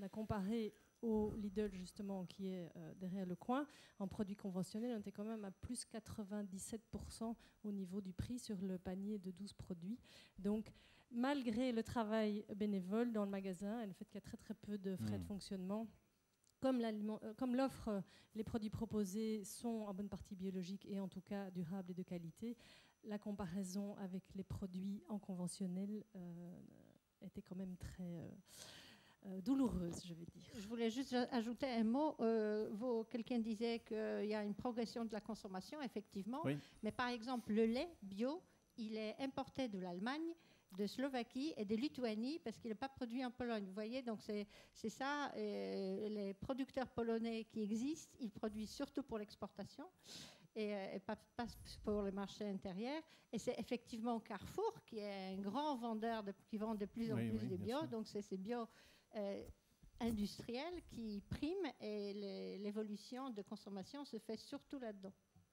On a comparé au Lidl, justement, qui est derrière le coin. En produits conventionnels, on était quand même à plus 97% au niveau du prix sur le panier de 12 produits. Donc, malgré le travail bénévole dans le magasin et le fait qu'il y a très, très peu de frais de fonctionnement, comme l'offre, les produits proposés sont en bonne partie biologiques et en tout cas durables et de qualité, la comparaison avec les produits en conventionnel était quand même très douloureuse, je vais dire.
Je voulais juste ajouter un mot. Quelqu'un disait qu'il y a une progression de la consommation, effectivement. Oui. Mais par exemple, le lait bio, il est importé de l'Allemagne, de Slovaquie et de Lituanie parce qu'il n'est pas produit en Pologne. Vous voyez, donc c'est ça. Les producteurs polonais qui existent, ils produisent surtout pour l'exportation et pas pour le marché intérieur. Et c'est effectivement Carrefour qui est un grand vendeur qui vend de plus en plus de bio. Donc c'est ces bio industriels qui priment et l'évolution de consommation se fait surtout là-dedans.